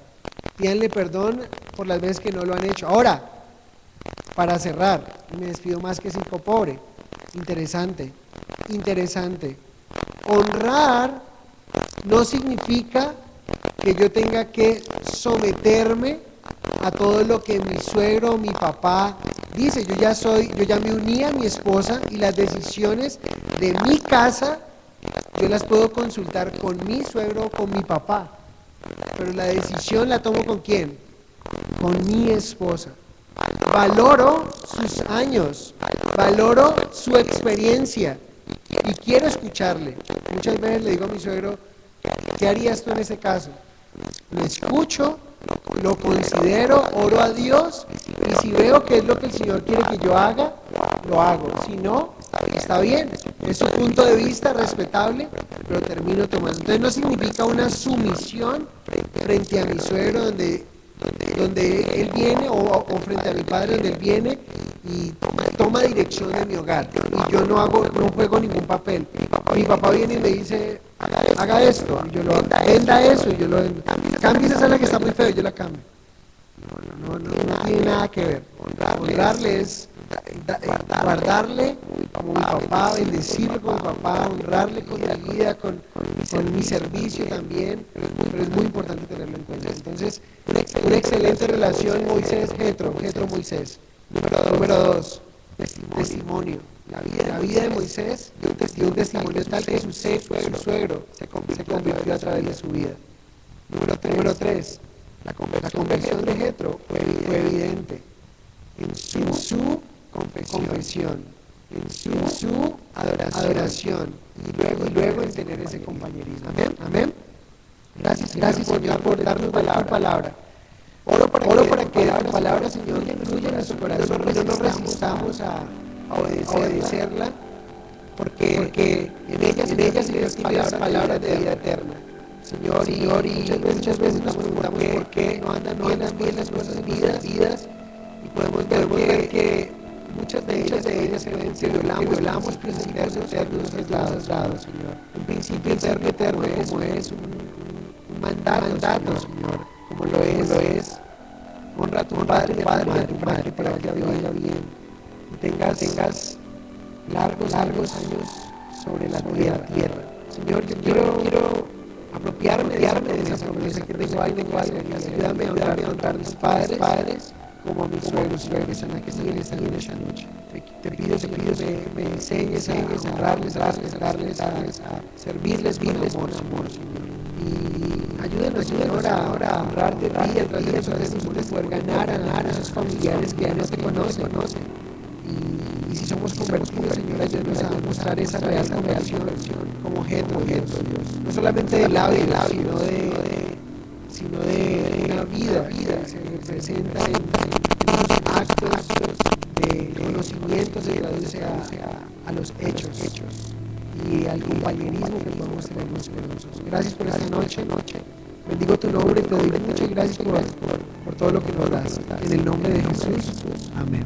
Pídanle perdón por las veces que no lo han hecho. Ahora, para cerrar, y me despido más que circo pobre. Interesante, interesante. Honrar no significa que yo tenga que someterme a todo lo que mi suegro o mi papá dice. Yo ya me uní a mi esposa y las decisiones de mi casa yo las puedo consultar con mi suegro o con mi papá, pero la decisión la tomo ¿con quién? Con mi esposa. Valoro sus años, valoro su experiencia y quiero escucharle. Muchas veces le digo a mi suegro, ¿qué harías tú en ese caso? Lo escucho, lo considero, oro a Dios y si veo que es lo que el Señor quiere que yo haga, lo hago. Si no, está bien, es su punto de vista respetable, pero termino tomando. Entonces no significa una sumisión frente a mi suegro donde él viene o frente a mi padre donde él viene y toma dirección de mi hogar y yo no juego ningún papel. Mi papá viene y me dice, haga esto, y yo venda eso, y yo lo vendo. Cambie esa sala que está muy feo, yo la cambio. No tiene nada que ver. Honrarle es guardarle como mi papá, bendecirlo como mi papá, honrarle con mi vida, con mi servicio también, pero es muy importante tenerlo en cuenta. Entonces, una excelente relación Moisés-Jetro, Jetro-Moisés. Número 2, testimonio. La vida de Moisés dio un testimonio tal que su suegro se convirtió a través de su vida. Número 3, la conversión de Jetro fue evidente en su confesión, en su adoración y luego en tener ese compañerismo. Amén. Gracias Señor por darnos tu palabra. Oro para que la palabra, Señor, fluya en nuestro corazón, no nos resistamos a obedecerla, porque en ella Señor, tiene las palabras de vida eterna. Señor, y muchas veces nos preguntamos por qué no andan bien las nuestras vidas, y podemos ver que muchas de ellas se violamos principios eternos trasladados, Señor. Un principio eterno como es un mandato, Señor, como lo es. Honra a tu padre y a tu madre para que te vaya bien. Y tengas largos años sobre la tierra. Señor, yo quiero apropiarme de esa promesa que tengo algo. Ayúdame a honrar a mis padres como a mis suegros que están aquí en esta noche. Te pido me enseñes a honrarles, a servirles con amor, Señor. Y ayúdanos ahora a honrarte a ti, a través de esos testimonios, poder ganar a esos familiares que ya no te conocen. Y si somos convertidos, Señor, ayúdanos a mostrar esa real conversión como Jetro, Dios. No solamente de labio, sino de una vida que se representa en los actos de conocimiento, se traduce a los hechos y al compañerismo que podemos tener nosotros. Gracias por esta noche. Bendigo tu nombre, te doy muchas gracias por todo lo que nos das. En el nombre de Jesús. Amén.